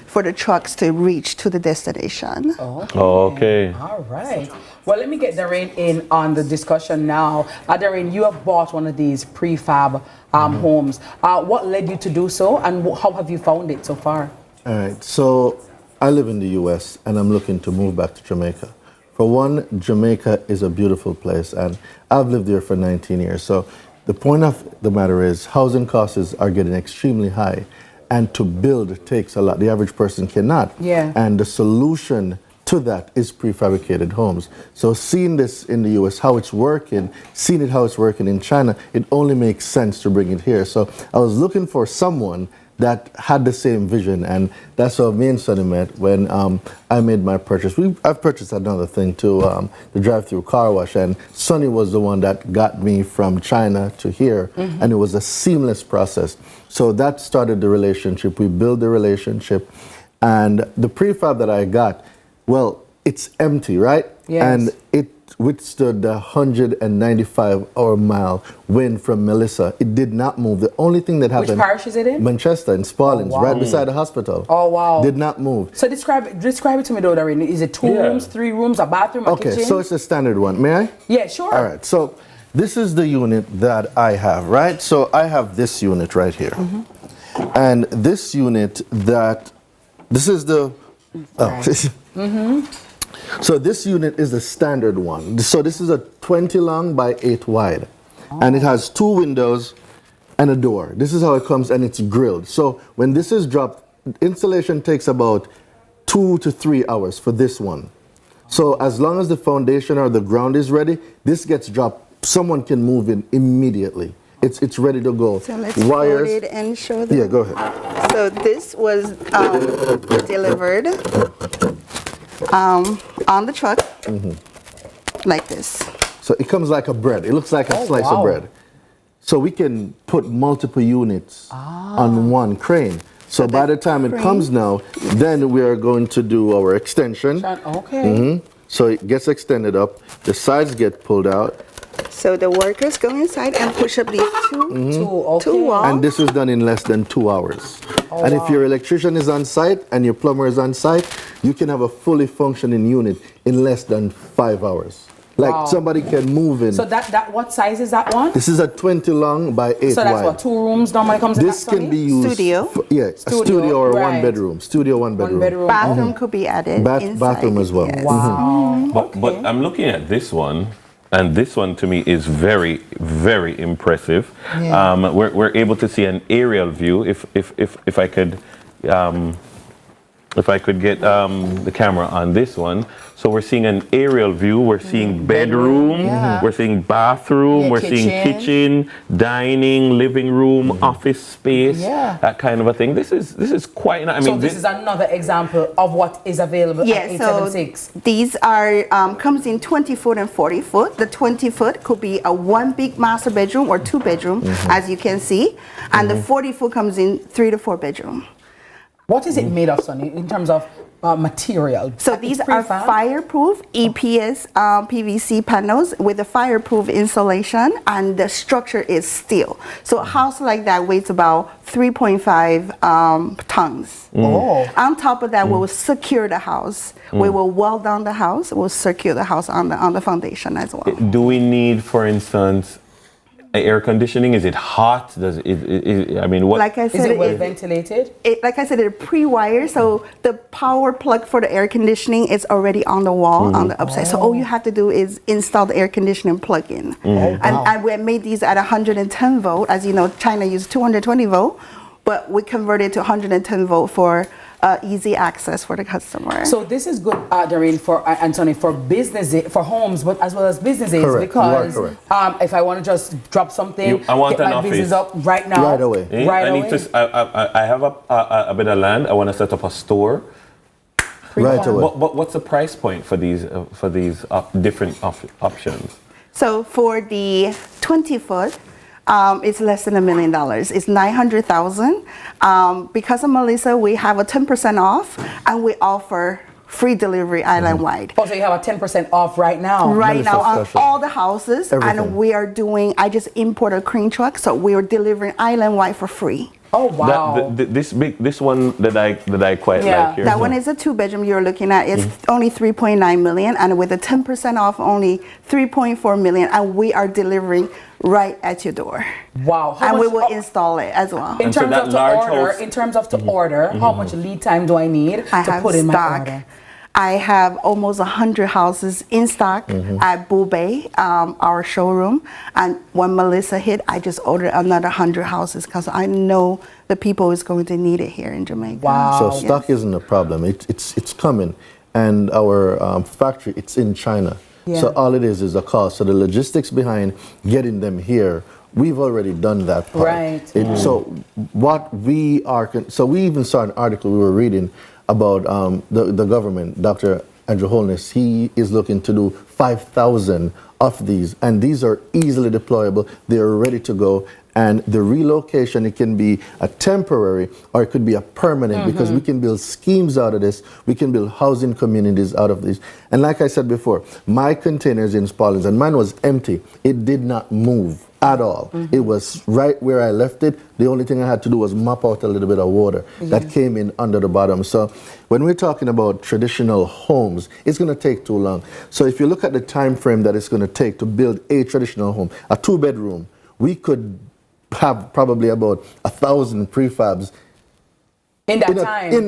for the trucks to reach to the destination. Okay. All right. Well, let me get Doreen in on the discussion now. Doreen, you have bought one of these prefab homes. What led you to do so, and how have you found it so far? All right. So I live in the U.S. and I'm looking to move back to Jamaica. For one, Jamaica is a beautiful place, and I've lived there for 19 years. So the point of the matter is housing costs are getting extremely high, and to build takes a lot. The average person cannot. And the solution to that is prefabricated homes. So seeing this in the US, how it's working, seeing it how it's working in China, it only makes sense to bring it here. So I was looking for someone that had the same vision, and that's how me and Sonny met when I made my purchase. I've purchased another thing too, the drive-through car wash, and Sonny was the one that got me from China to here, and it was a seamless process. So that started the relationship. We built the relationship, and the prefab that I got, well, it's empty, right? And it withstood the 195-mile wind from Melissa. It did not move. The only thing that happened... Which parish is it in? Manchester, in Spaldings, right beside the hospital. Oh, wow. Did not move. So describe it to me, though, Doreen. Is it 2 rooms, 3 rooms, a bathroom, a kitchen? Okay, so it's a standard one. May I? Yeah, sure. All right, so this is the unit that I have, right? So I have this unit right here. And this unit this is the... So this unit is the standard one. So this is a 20 long by 8 wide. And it has 2 windows and a door. This is how it comes, and it's grilled. So when this is dropped, installation takes about 2 to 3 hours for this one. So as long as the foundation or the ground is ready, this gets dropped. Someone can move in immediately. It's ready to go. So let's hold it and show them. Yeah, go ahead. So this was delivered on the truck, like this. So it comes like a bread. It looks like a slice of bread. So we can put multiple units on one crane. So by the time it comes now, then we are going to do our extension. So it gets extended up. The sides get pulled out. So the workers go inside and push up these two walls. And this is done in less than 2 hours. And if your electrician is on site and your plumber is on site, you can have a fully functioning unit in less than 5 hours. Like somebody can move in. So that what size is that one? This is a 20 long by 8 wide. So that's what, 2 rooms normally comes in? This can be used. Studio. A studio or 1 bedroom. Studio, 1 bedroom. Bathroom could be added inside. Bathroom as well. Wow. But I'm looking at this one. And this one to me is very, very impressive. We're able to see an aerial view. If I could if I could get the camera on this one. So we're seeing an aerial view. We're seeing bedroom. We're seeing bathroom. We're seeing kitchen, dining, living room, office space, that kind of a thing. This is quite. I mean, so this is another example of what is available at 876. So these are comes in 20 foot and 40 foot. The 20 foot could be a one big master bedroom or two bedroom, as you can see, and the 40 foot comes in 3 to 4 bedroom. What is it made of, Sonny, in terms of material? So these are fireproof EPS PVC panels with a fireproof insulation, and the structure is steel. So a house like that weighs about 3.5 tons. On top of that, we will secure the house. We will weld down the house. We'll secure the house on the foundation as well. Do we need, for instance, air conditioning? Is it hot? Does it I mean, what? Like I said, is it well ventilated? Like I said, it's pre-wired, so the power plug for the air conditioning is already on the wall on the upside. So all you have to do is install the air conditioning plug-in. And we made these at 110 volt. As you know, China uses 220 volt, but we converted to 110 volt for easy access for the customer. So this is good, Doreen, for Anthony, for businesses, for homes, but as well as businesses, because if I want to just drop something, I want get an my office business up right now, right away. I have a bit of land. I want to set up a store. Right away. What's the price point for these different options? So for the 20 foot. It's less than $1 million. It's $900,000. Because of Melissa, we have a 10% off, and we offer free delivery island-wide. Oh, so you have a 10% off right now? Right now on all the houses. Everything. And we are doing, I just imported a crane truck, so we are delivering island-wide for free. Oh, wow. This one that I quite like here. That one is a 2-bedroom you're looking at. It's only $3.9 million, and with a 10% off, only $3.4 million, and we are delivering right at your door. Wow. And we will install it as well. In terms of to order, how much lead time do I need to put in my order? I have almost 100 houses in stock at Bull Bay, our showroom. And when Melissa hit, I just ordered another 100 houses because I know the people is going to need it here in Jamaica. Wow. So stock isn't a problem. It's coming. And our factory, it's in China. Yeah. So all it is a cost. So the logistics behind getting them here, we've already done that part. Right. So what we are, so we even saw an article we were reading about the government, Dr. Andrew Holness. He is looking to do 5,000 of these, and these are easily deployable. They are ready to go. And the relocation, it can be a temporary or it could be a permanent because we can build schemes out of this. We can build housing communities out of this. And like I said before, my containers in Spaldings, and mine was empty. It did not move at all. It was right where I left it. The only thing I had to do was mop out a little bit of water that came in under the bottom. So when we're talking about traditional homes, it's going to take too long. So if you look at the time frame that it's going to take to build a traditional home, a 2-bedroom, we could have probably about 1,000 prefabs in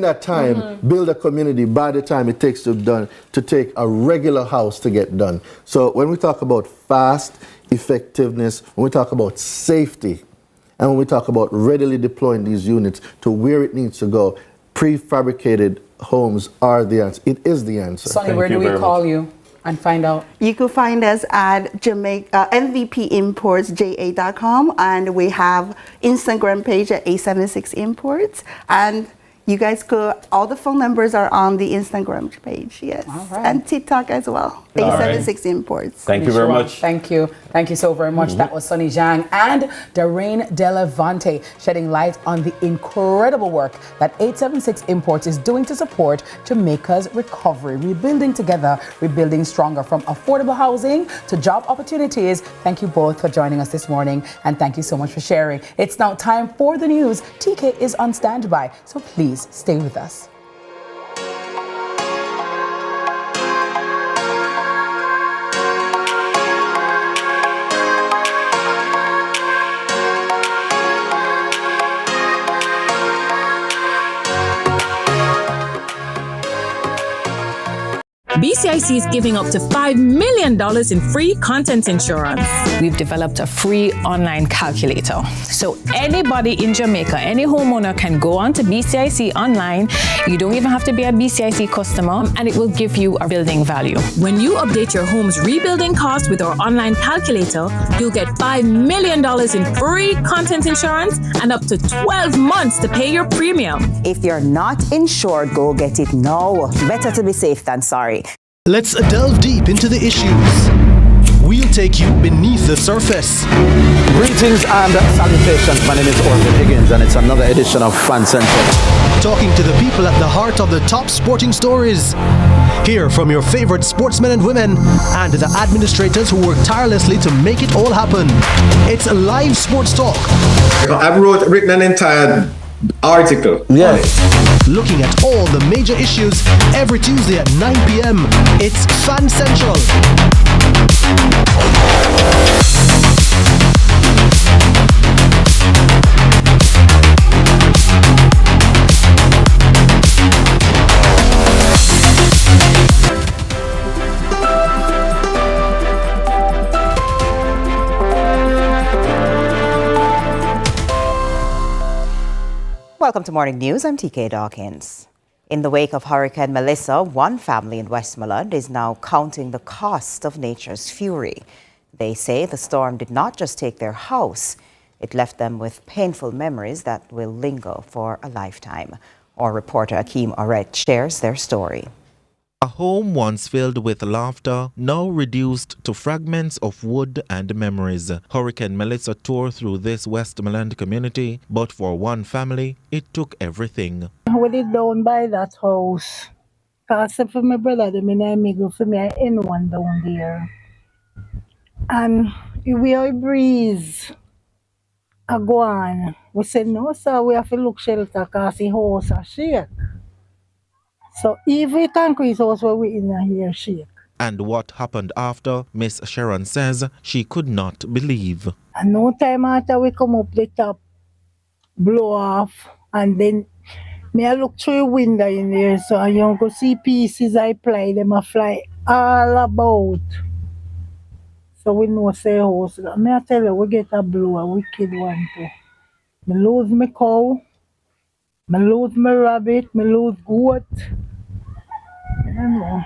that time, build a community by the time it takes to take a regular house to get done. So when we talk about fast effectiveness, when we talk about safety, and when we talk about readily deploying these units to where it needs to go, prefabricated homes are the answer. It is the answer. Sonny, where do we call you and find out? You can find us at Jamaica MVPimportsJA.com, and we have Instagram page at 876 Imports, and you guys could, all the phone numbers are on the Instagram page, yes. All right. And TikTok as well, 876 Imports. Thank you very much. Thank you. Thank you so very much. That was Sonny Zhang and Doreen Delevante shedding light on the incredible work that 876 Imports is doing to support Jamaica's recovery. Rebuilding together, rebuilding stronger, from affordable housing to job opportunities. Thank you both for joining us this morning, and thank you so much for sharing. It's now time for the news. TK is on standby, so please stay with us. BC BCIC is giving up to $5 million in free content insurance. We've developed a free online calculator. So anybody in Jamaica, any homeowner can go on to BCIC online. You don't even have to be a BCIC customer, and it will give you a building value. When you update your home's rebuilding cost with our online calculator, you'll get $5 million in free content insurance and up to 12 months to pay your premium. If you're not insured, go get it now. Better to be safe than sorry. Let's delve deep into the issues. We'll take you beneath the surface. Greetings and salutations. My name is Orville Higgins, and it's another edition of Fan Central. Talking to the people at the heart of the top sporting stories. Hear from your favorite sportsmen and women and the administrators who work tirelessly to make it all happen. It's live sports talk. I've written an entire article. Yes. Looking at all the major issues every Tuesday at 9 p.m. It's Fan Central. Welcome to Morning News. I'm TK Dawkins. In the wake of Hurricane Melissa, one family in Westmoreland is now counting the cost of nature's fury. They say the storm did not just take their house, it left them with painful memories that will linger for a lifetime. Our reporter Akeem Oret shares their story. A home once filled with laughter, now reduced to fragments of wood and memories. Hurricane Melissa tore through this Westmoreland community, but for one family, it took everything. When it down by that house, because for my brother, I go for me, I in one down there. And we breeze, I go on. We said, no, sir, we have to look shelter because the house is shake. So every concrete house where we in here shake. And what happened after, Miss Sharon says she could not believe. And no time after we come up the top, blow off, and then I look through the window in there, so you can see pieces I play, them a fly all about. So we know say house. I tell you, we get a blow, a wicked one too. I lose my cow, I lose my rabbit, I lose goat.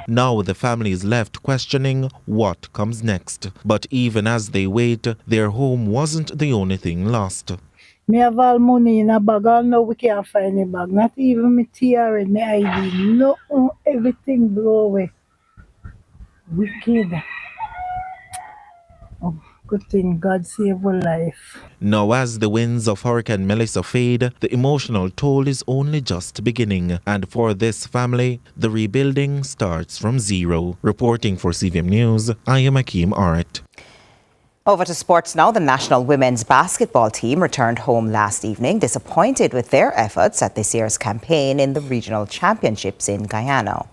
Now the family is left questioning what comes next. But even as they wait, their home wasn't the only thing lost. Me have all money in a bag, and now we can't find a bag. Not even my TR, my ID. No, everything blow away. Wicked. Oh, good thing God save our life. Now as the winds of Hurricane Melissa fade, the emotional toll is only just beginning. And for this family, the rebuilding starts from zero. Reporting for CVM News, I am Akeem Oret. Over to sports now. The national women's basketball team returned home last evening, disappointed with their efforts at this year's campaign in the regional championships in Guyana.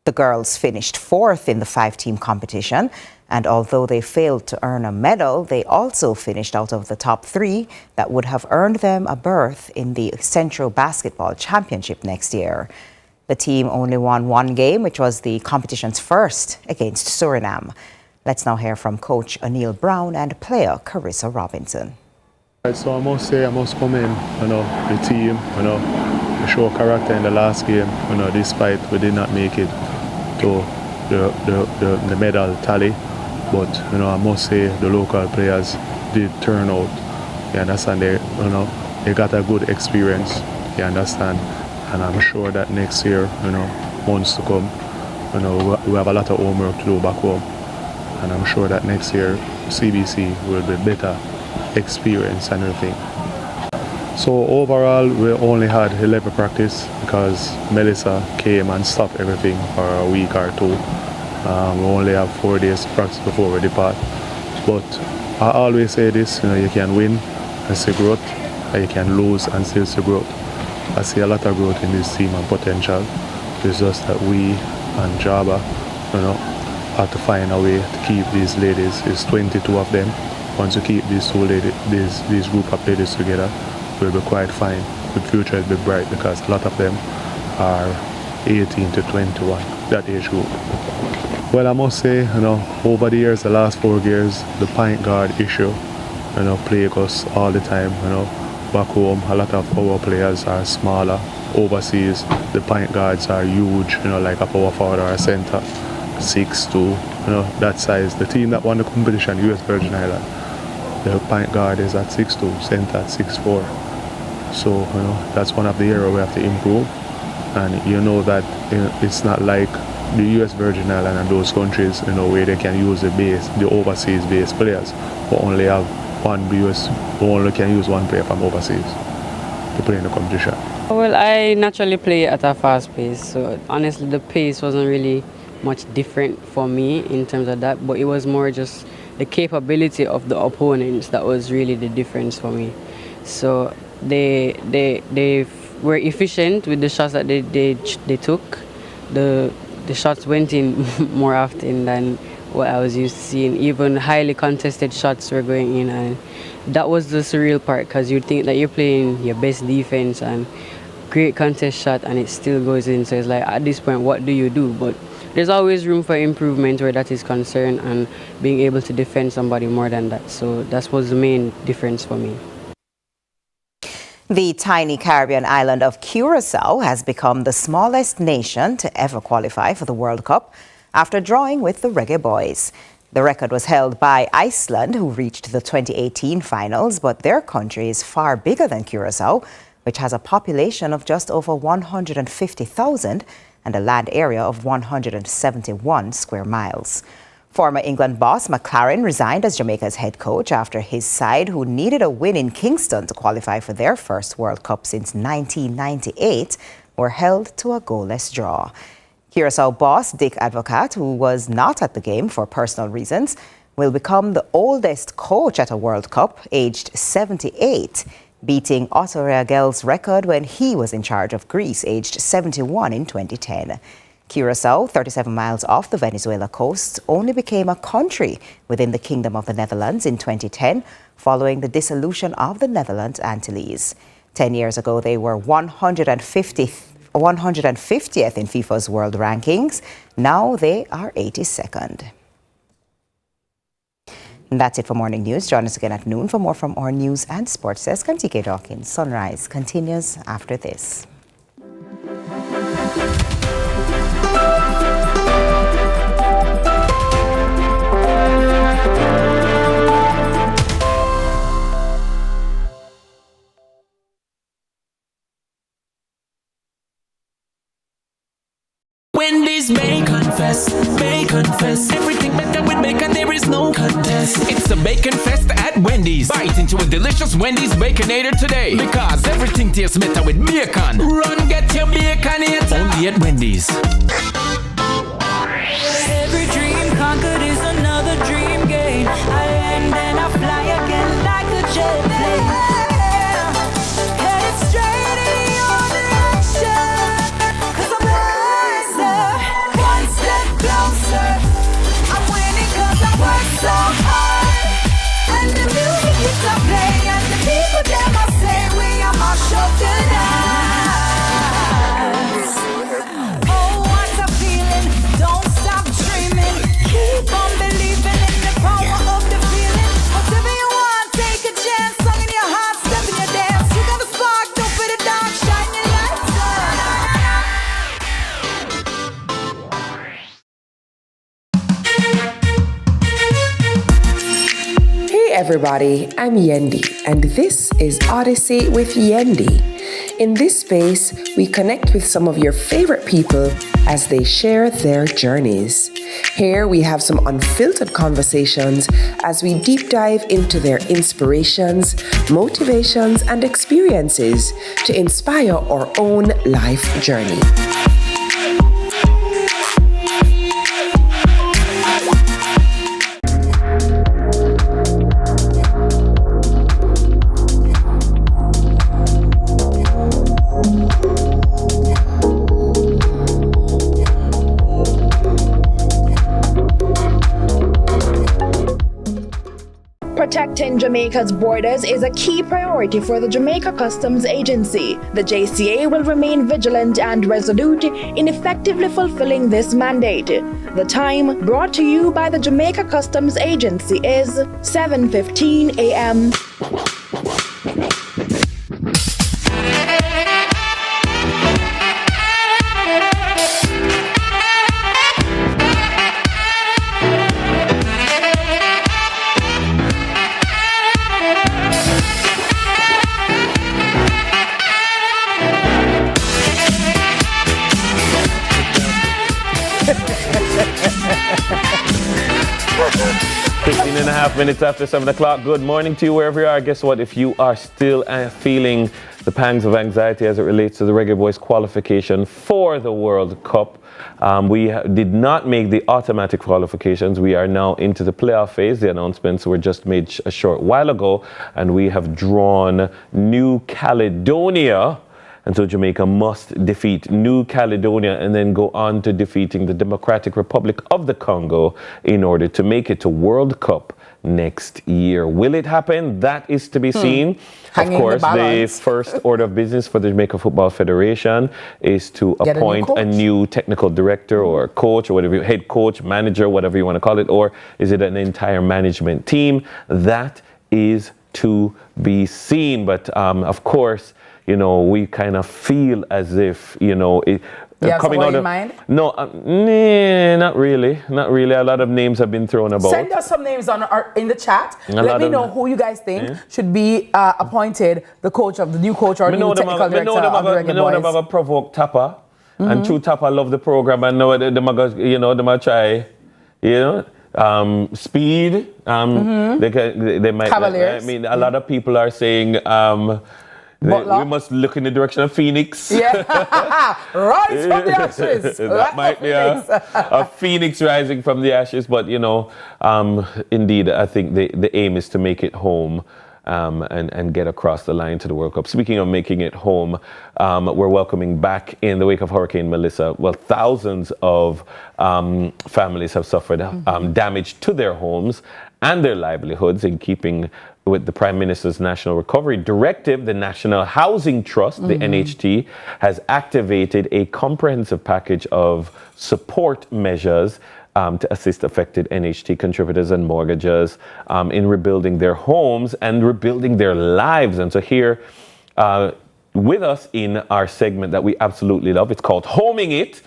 The girls finished fourth in the 5-team competition, and although they failed to earn a medal, they also finished out of the top 3 that would have earned them a berth in the Central Basketball Championship next year. The team only won one game, which was the competition's first against Suriname. Let's now hear from Coach O'Neill Brown and player Carissa Robinson. So I must say, I must commend, the team, show character in the last game, despite we did not make it to the medal tally. But, I must say the local players did turn out. You understand? They got a good experience. You understand? And I'm sure that next year, months to come, we have a lot of homework to do back home. And I'm sure that next year, CBC will be better experience and everything. So overall, we only had 11 practice because Melissa came and stopped everything for a week or 2. We only have 4 days practice before we depart. But I always say this, you can win and see growth, and you can lose and still see growth. I see a lot of growth in this team and potential. It's just that we and Java, have to find a way to keep these ladies. It's 22 of them. Once you keep these two ladies, these group of ladies together, we'll be quite fine. The future will be bright because a lot of them are 18 to 21. that age group. Well, I must say, over the years, the last 4 years, the point guard issue, plague us all the time. Back home, a lot of power players are smaller. Overseas, the point guards are huge, like a power forward or a center, 6'2", that size. The team that won the competition, US Virgin Island, the point guard is at 6'2", center at 6'4". So, that's one of the areas we have to improve. And that it's not like the US Virgin Island and those countries, where they can use the overseas based players, who only have who only can use one player from overseas to play in the competition. Well, I naturally play at a fast pace, so honestly the pace wasn't really much different for me in terms of that, but it was more just the capability of the opponents that was really the difference for me. So they were efficient with the shots that they took. The shots went in more often than what I was used to seeing. Even highly contested shots were going in, and that was the surreal part, because you'd think that you're playing your best defense and great contest shot and it still goes in. So it's like, at this point, what do you do? But there's always room for improvement where that is concerned, and being able to defend somebody more than that. So that was the main difference for me. The tiny Caribbean island of Curacao has become the smallest nation to ever qualify for the World Cup after drawing with the Reggae Boys. The record was held by Iceland, who reached the 2018 finals, but their country is far bigger than Curacao, which has a population of just over 150,000 and a land area of 171 square miles. Former England boss McLaren resigned as Jamaica's head coach after his side, who needed a win in Kingston to qualify for their first World Cup since 1998, were held to a goalless draw. Curacao boss Dick Advocat, who was not at the game for personal reasons, will become the oldest coach at a World Cup, aged 78, beating Otto Reagel's record when he was in charge of Greece, aged 71 in 2010. Curacao, 37 miles off the Venezuela coast, only became a country within the Kingdom of the Netherlands in 2010, following the dissolution of the Netherlands Antilles. 10 years ago, they were 150th in FIFA's world rankings. Now they are 82nd. And that's it for Morning News. Join us again at noon for more from our news and sports desk. I'm TK Dawkins. Sunrise continues after this. Wendy's Bacon Fest, Bacon Fest. Everything better with bacon, there is no contest. It's a Bacon Fest at Wendy's. Bite into a delicious Wendy's Baconator today, because everything tastes better with bacon. Run, get your Baconator only at Wendy's. Every dream conquered is another dream gained. I land and I fly again like a jet plane. Headed straight in your direction, 'cause I'm wiser, one step closer. I'm winning 'cause I work so hard, and the music keeps on playing, and the people them I say we are my show tonight. Oh, what a feeling! Don't stop dreaming. Keep on believing in the power of the feeling. Whatever you want, take a chance. Song in your heart, step in your dance. You got a spark, don't fit it down. Shine your lights Hey everybody, I'm Yendi, and this is Odyssey with Yendi. In this space, we connect with some of your favorite people as they share their journeys. Here we have some unfiltered conversations as we deep dive into their inspirations, motivations, and experiences to inspire our own life journey. Protecting Jamaica's borders is a key priority for the Jamaica Customs Agency. The JCA will remain vigilant and resolute in effectively fulfilling this mandate. The time brought to you by the Jamaica Customs Agency is 7:15 a.m. And a half minutes after 7 o'clock. Good morning to you wherever you are. Guess what? If you are still feeling the pangs of anxiety as it relates to the Reggae Boys qualification for the World Cup, we did not make the automatic qualifications. We are now into the playoff phase. The announcements were just made a short while ago, and we have drawn New Caledonia. And so Jamaica must defeat New Caledonia and then go on to defeating the Democratic Republic of the Congo in order to make it to World Cup next year. Will it happen? That is to be seen. Of course, the first order of business for the Jamaica Football Federation is to appoint a new technical director or coach or whatever, head coach, manager, whatever you want to call it, or is it an entire management team? That is to be seen. But of course, you know, we kind of feel as if, you know, coming out of mind? No, not really. Not really. A lot of names have been thrown about. Send us some names in the chat. Let me know who you guys think should be appointed the new coach or new technical director of the Reggae Boys. I know them have a provoked Tapper, and true Tapper love the program, and know them are try, you know, speed. They might. Cavaliers. I mean, a lot of people are saying. We must look in the direction of Phoenix. Yeah, rise from the ashes. That might be a Phoenix rising from the ashes, but you know, indeed, I think the aim is to make it home and get across the line to the World Cup. Speaking of making it home, we're welcoming back in the wake of Hurricane Melissa. Well, thousands of families have suffered damage to their homes and their livelihoods in keeping with the Prime Minister's National Recovery Directive. The National Housing Trust, the NHT, has activated a comprehensive package of support measures to assist affected NHT contributors and mortgagors in rebuilding their homes and rebuilding their lives. And so here with us in our segment that we absolutely love, it's called Homing It.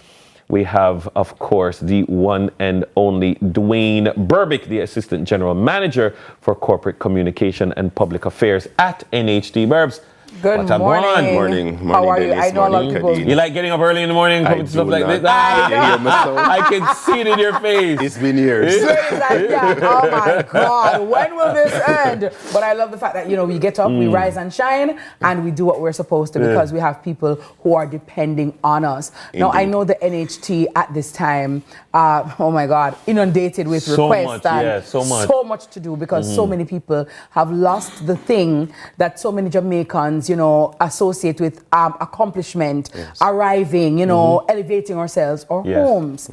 We have, of course, the one and only Dwayne Burbick, the Assistant General Manager for Corporate Communication and Public Affairs at NHT. Burbs, Good morning. How are you? I know a lot of people. You like getting up early in the morning and coming to stuff like this? I can see it in your face. It's been years. Oh my God, when will this end? But I love the fact that, you know, we get up, we rise and shine, and we do what we're supposed to because we have people who are depending on us. Indeed. Now, I know the NHT at this time, oh my God, inundated with requests and so much to do because so many people have lost the thing that so many Jamaicans, you know, associate with accomplishment, arriving, you know, elevating ourselves or homes.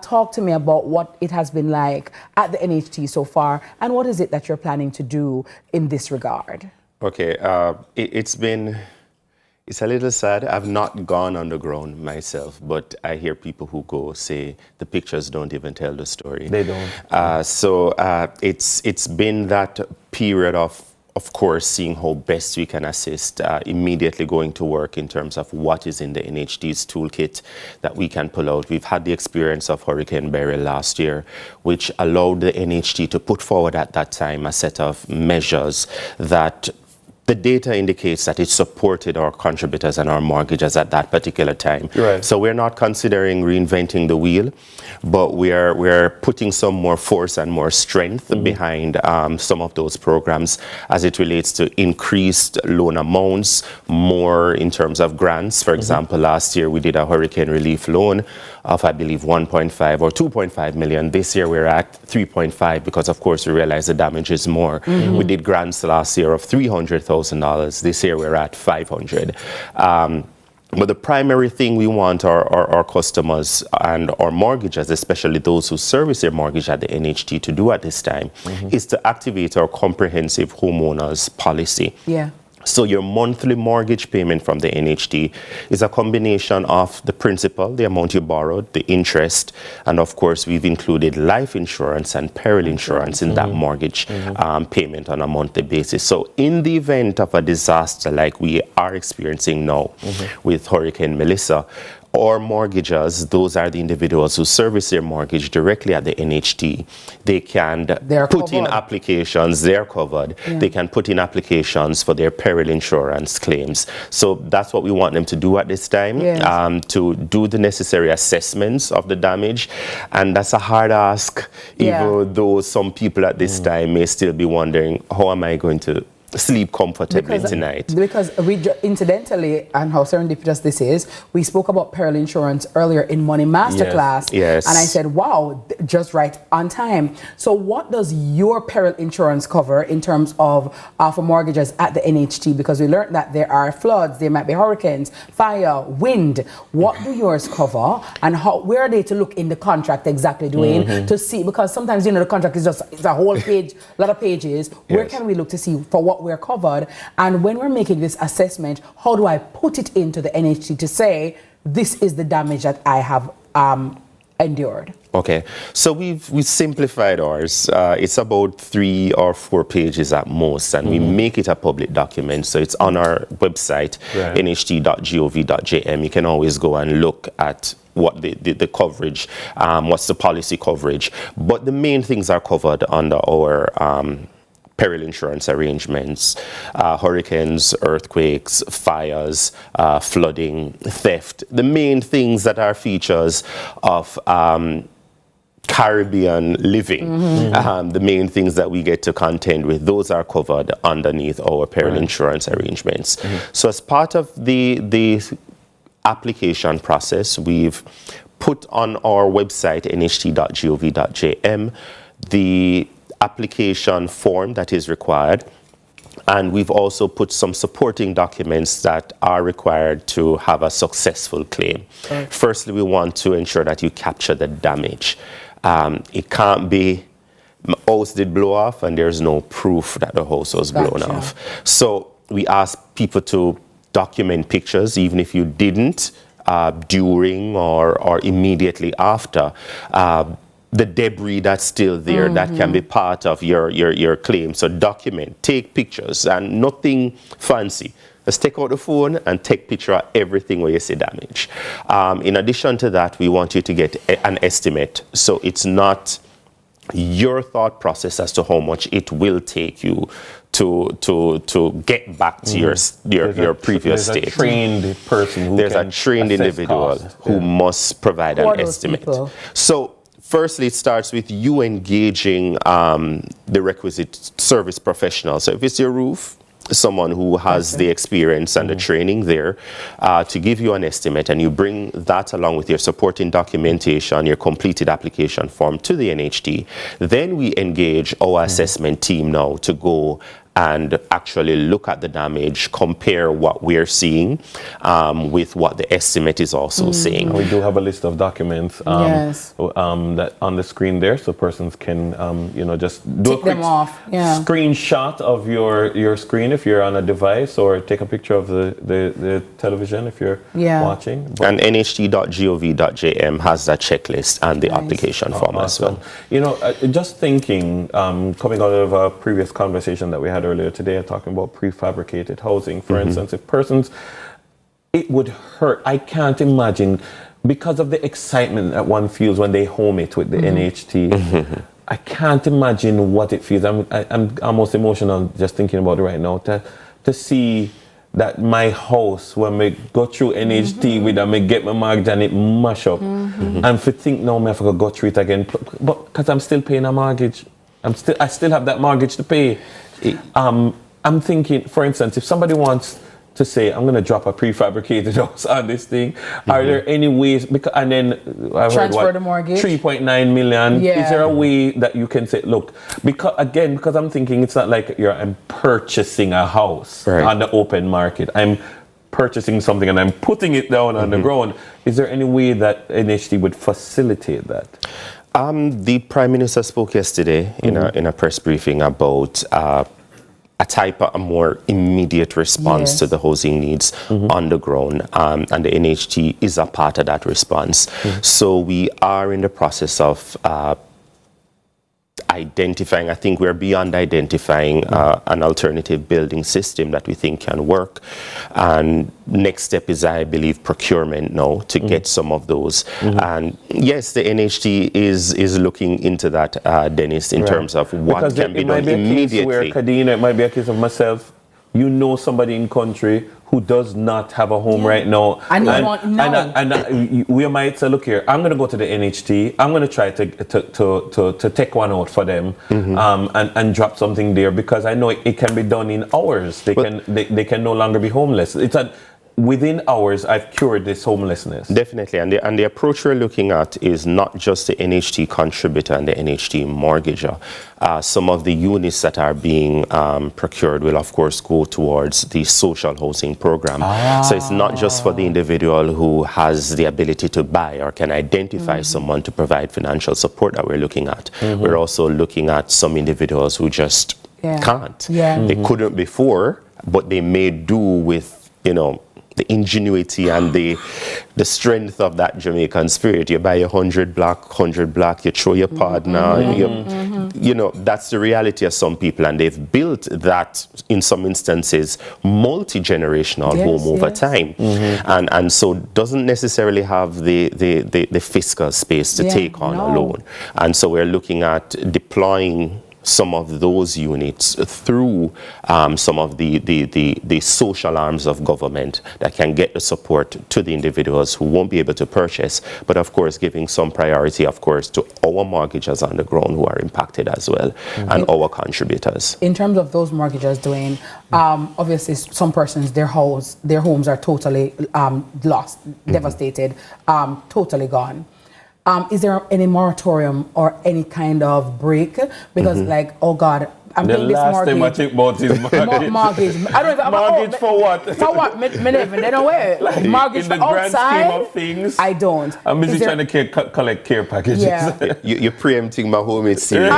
Talk to me about what it has been like at the NHT so far, and what is it that you're planning to do in this regard? Okay, it's a little sad. I've not gone underground myself, but I hear people who go say the pictures don't even tell the story. They don't. So it's been that period of course, seeing how best we can assist, immediately going to work in terms of what is in the NHT's toolkit that we can pull out. We've had the experience of Hurricane Beryl last year, which allowed the NHT to put forward at that time a set of measures that the data indicates that it supported our contributors and our mortgages at that particular time. Right. So we're not considering reinventing the wheel, but we're putting some more force and more strength behind some of those programs as it relates to increased loan amounts, more in terms of grants. For example, last year we did a hurricane relief loan of, I believe, 1.5 or 2.5 million. This year we're at 3.5 because, of course, we realize the damage is more. We did grants last year of $300,000. This year we're at 500. But the primary thing we want our customers and our mortgagors, especially those who service their mortgage at the NHT, to do at this time is to activate our comprehensive homeowners policy. Yeah. So your monthly mortgage payment from the NHT is a combination of the principal, the amount you borrowed, the interest, and of course we've included life insurance and peril insurance in that mortgage payment on a monthly basis. So in the event of a disaster like we are experiencing now with Hurricane Melissa, or mortgagors, those are the individuals who service their mortgage directly at the NHT. They can put in applications, they're covered. Yeah. They can put in applications for their peril insurance claims. So that's what we want them to do at this time, to do the necessary assessments of the damage. And that's a hard ask, even though some people at this time may still be wondering, how am I going to sleep comfortably tonight? Because we incidentally, and how serendipitous this is, we spoke about peril insurance earlier in Money Masterclass. Yes. And I said, wow, just right on time. So what does your peril insurance cover in terms of for mortgages at the NHT? Because we learned that there are floods, there might be hurricanes, fire, wind. What do yours cover, and where are they to look in the contract exactly, Dwayne, to see? Because sometimes, you know, the contract is just it's a whole page, a lot of pages. Where can we look to see for what we're covered? And when we're making this assessment, how do I put it into the NHT to say this is the damage that I have endured? Okay, so we've simplified ours. It's about 3 or 4 pages at most, and we make it a public document. So it's on our website, nht.gov.jm. You can always go and look at what the coverage, what's the policy coverage. But the main things are covered under our peril insurance arrangements: hurricanes, earthquakes, fires, flooding, theft. The main things that are features of Caribbean living, the main things that we get to contend with, those are covered underneath our peril insurance arrangements. So as part of the application process, we've put on our website, nht.gov.jm, the application form that is required, and we've also put some supporting documents that are required to have a successful claim. Firstly, we want to ensure that you capture the damage. It can't be house did blow off and there's no proof that the house was blown off. So we ask people to document pictures, even if you didn't during or immediately after. The debris that's still there, that can be part of your claim. So document, take pictures, and nothing fancy. Just take out the phone and take picture of everything where you see damage. In addition to that, we want you to get an estimate. So it's not your thought process as to how much it will take you to get back to your previous state. There's a trained person who There's a trained individual who must provide an estimate. So firstly, it starts with you engaging the requisite service professional. So if it's your roof, someone who has the experience and the training there to give you an estimate, and you bring that along with your supporting documentation, your completed application form to the NHT. Then we engage our assessment team now to go and actually look at the damage, compare what we're seeing with what the estimate is also saying. We do have a list of documents that on the screen there, so persons can just do a quick screenshot of your screen if you're on a device, or take a picture of the television if you're watching. And nht.gov.jm has that checklist and the application form as well. You know, just thinking, coming out of a previous conversation that we had earlier today, talking about prefabricated housing, for instance, if persons, it would hurt. I can't imagine, because of the excitement that one feels when they home it with the NHT. I can't imagine what it feels. I'm almost emotional just thinking about it right now. To see that my house, when we go through NHT with them, I get my mortgage and it mash up, and to think now I have to go through it again, but because I'm still paying a mortgage, I still have that mortgage to pay. I'm thinking, for instance, if somebody wants to say, I'm going to drop a prefabricated house on this thing, are there any ways, because, and then I transfer the mortgage, 3.9 million, is there a way that you can say, look, because I'm thinking it's not like I'm purchasing a house on the open market, I'm purchasing something and I'm putting it down on the ground. Is there any way that NHT would facilitate that? The Prime Minister spoke yesterday in a press briefing about a more immediate response to the housing needs on the ground, and the NHT is a part of that response. So we are in the process of identifying, I think we're beyond identifying an alternative building system that we think can work. And next step is, I believe, procurement now to get some of those. And yes, the NHT is looking into that, Dennis, in terms of what can be done immediately. It might be a case of myself, you know somebody in country who does not have a home right now. And we might say, look here, I'm going to go to the NHT. I'm going to try to take one out for them and drop something there, because I know it can be done in hours. They can no longer be homeless. Within hours, I've cured this homelessness. Definitely, and the approach we're looking at is not just the NHT contributor and the NHT mortgager. Some of the units that are being procured will, of course, go towards the social housing program. So it's not just for the individual who has the ability to buy or can identify someone to provide financial support that we're looking at. We're also looking at some individuals who just can't. They couldn't before, but they may do with, the ingenuity and the strength of that Jamaican spirit. You buy 100 block, you throw your partner, that's the reality of some people, and they've built that, in some instances, multi-generational home over time. And so doesn't necessarily have the fiscal space to take on alone. And so we're looking at deploying some of those units through some of the social arms of government that can get the support to the individuals who won't be able to purchase, but of course giving some priority, of course, to our mortgagers on the ground who are impacted as well, and our contributors. In terms of those mortgagers, Dwayne, obviously some persons, their homes are totally lost, devastated, totally gone. Is there any moratorium or any kind of break? Because oh God, I'm paying this mortgage. The last time I think about is mortgage. I don't even, mortgage for what? For what? Me never. They don't wear it. Mortgage in the for grand outside. scheme of things, I don't. I'm busy trying to collect care packages. Yeah. You're preempting my home series. Oh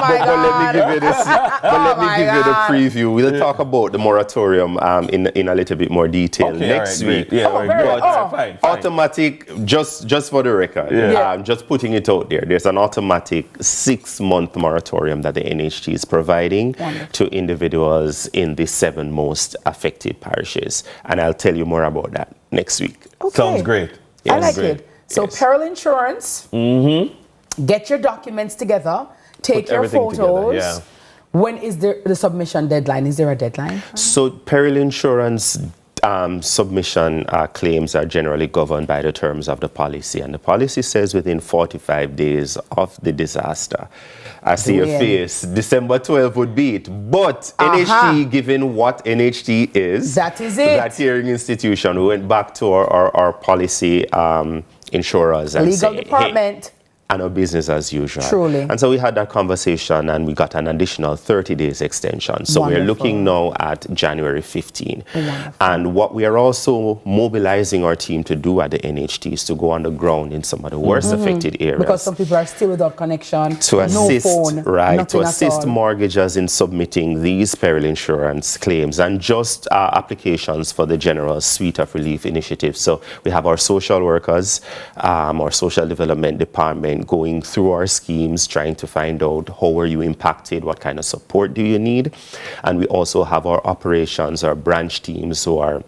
my God. Let me give you the preview. We'll talk about the moratorium in a little bit more detail next week. Fine. Automatic, just for the record, just putting it out there. There's an automatic 6-month moratorium that the NHT is providing to individuals in the 7 most affected parishes. And I'll tell you more about that next week. Okay. Sounds great. I like it. So peril insurance, get your documents together, take your photos. When is the submission deadline? Is there a deadline? So peril insurance submission claims are generally governed by the terms of the policy, and the policy says within 45 days of the disaster. I see your face. December 12 would be it. But NHT, given what NHT is, that is it. That hearing institution, we went back to our policy insurers and legal department. Hey, and our business as usual. Truly. And so we had that conversation and we got an additional 30 days extension. So we're looking now at January 15. And what we are also mobilizing our team to do at the NHT is to go on the ground in some of the worst affected areas. Because some people are still without connection, to assist, no phone, to assist mortgagers in submitting these peril insurance claims and just applications for the general suite of relief initiatives. So we have our social workers, our social development department, going through our schemes, trying to find out how were you impacted, what kind of support do you need. And we also have our operations, our branch teams who are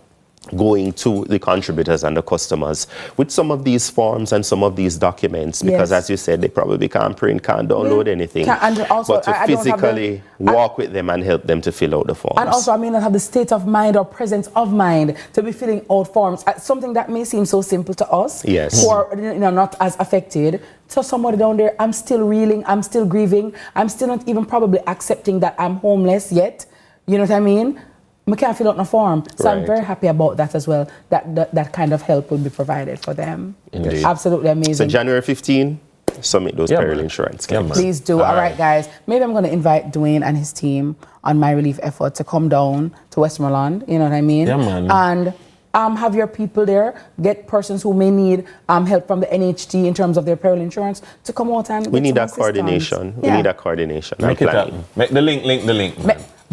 going to the contributors and the customers with some of these forms and some of these documents, because as you said, they probably can't print, can't download anything. But to physically walk with them and help them to fill out the forms. And also, I may not have the state of mind or presence of mind to be filling out forms. Something that may seem so simple to us, who are not as affected. To somebody down there, I'm still reeling, I'm still grieving, I'm still not even probably accepting that I'm homeless yet. You know what I mean? I can't fill out no form. So I'm very happy about that as well, that kind of help will be provided for them. Indeed. Absolutely amazing. So January 15, submit those peril insurance claims. Please do. All right, guys. Maybe I'm going to invite Dwayne and his team on my relief effort to come down to Westmoreland. You know what I mean? Yeah, man. And have your people there, get persons who may need help from the NHT in terms of their peril insurance to come out and we need that coordination. We need that coordination. Make it happen. Make the link.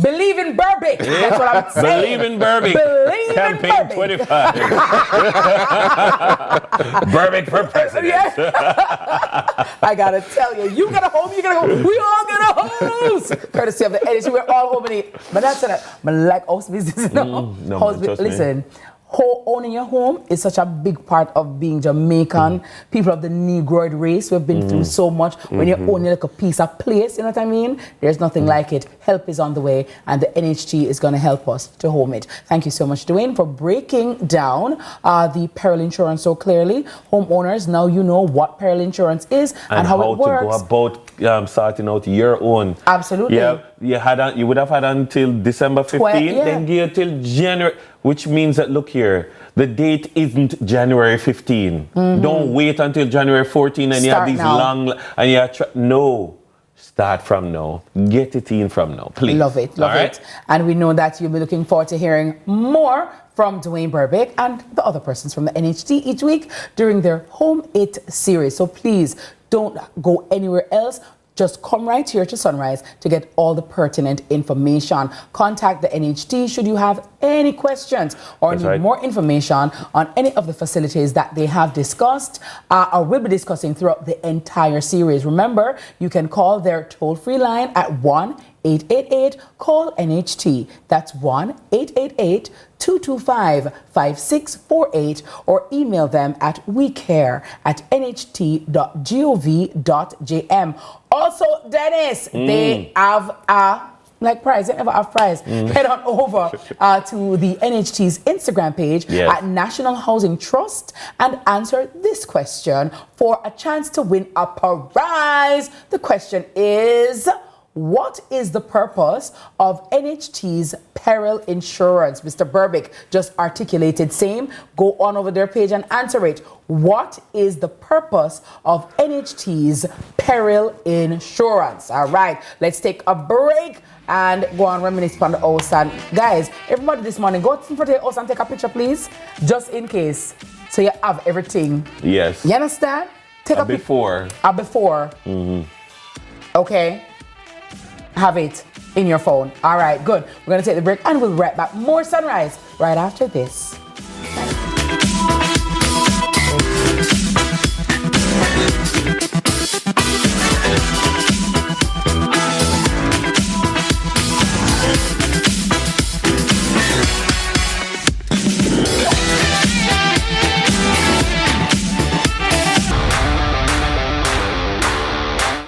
Believe in Berbick. That's what I'm saying. Believe in Berbick. Believe Campaign in Berbick. 25. Berbick for president. I gotta tell you, you got a home, you got a home. We all got a house. Courtesy of the NHT, we're all home in it. But that's it. But like house business, listen. Owning your home is such a big part of being Jamaican, people of the Negroid race. We've been through so much. When you're owning like a piece of place, you know what I mean? There's nothing like it. Help is on the way, and the NHT is going to help us to home it. Thank you so much, Dwayne, for breaking down the peril insurance so clearly. Homeowners, now you know what peril insurance is and how it works. To go about sorting out your own. Absolutely. Yeah, you would have had until December 15th, then give it till January. Which means that, look here, the date isn't January 15. Don't wait until January 14 and you have these long, and you no. Start from now. Get it in from now, please. Love it. And we know that you'll be looking forward to hearing more from Dwayne Berbick and the other persons from the NHT each week during their Home It series. So please don't go anywhere else. Just come right here to Sunrise to get all the pertinent information. Contact the NHT should you have any questions or need more information on any of the facilities that they have discussed or will be discussing throughout the entire series. Remember, you can call their toll-free line at 1-888-CALL-NHT. That's 1-888-225-5648 or email them at wecare@nht.gov.jm. Also, Dennis, they have a prize. They never have prize. Head on over to the NHT's Instagram page at National Housing Trust and answer this question for a chance to win a prize. The question is, what is the purpose of NHT's peril insurance? Mr. Berbick just articulated same. Go on over their page and answer it. What is the purpose of NHT's peril insurance? All right, let's take a break and go on reminisce on the house. And guys, everybody this morning, go in front of your house and take a picture, please, just in case. So you have everything. Yes. You understand? Take a before. A before. Okay. Have it in your phone. All right, good. We're going to take the break and we'll be right back. More Sunrise right after this.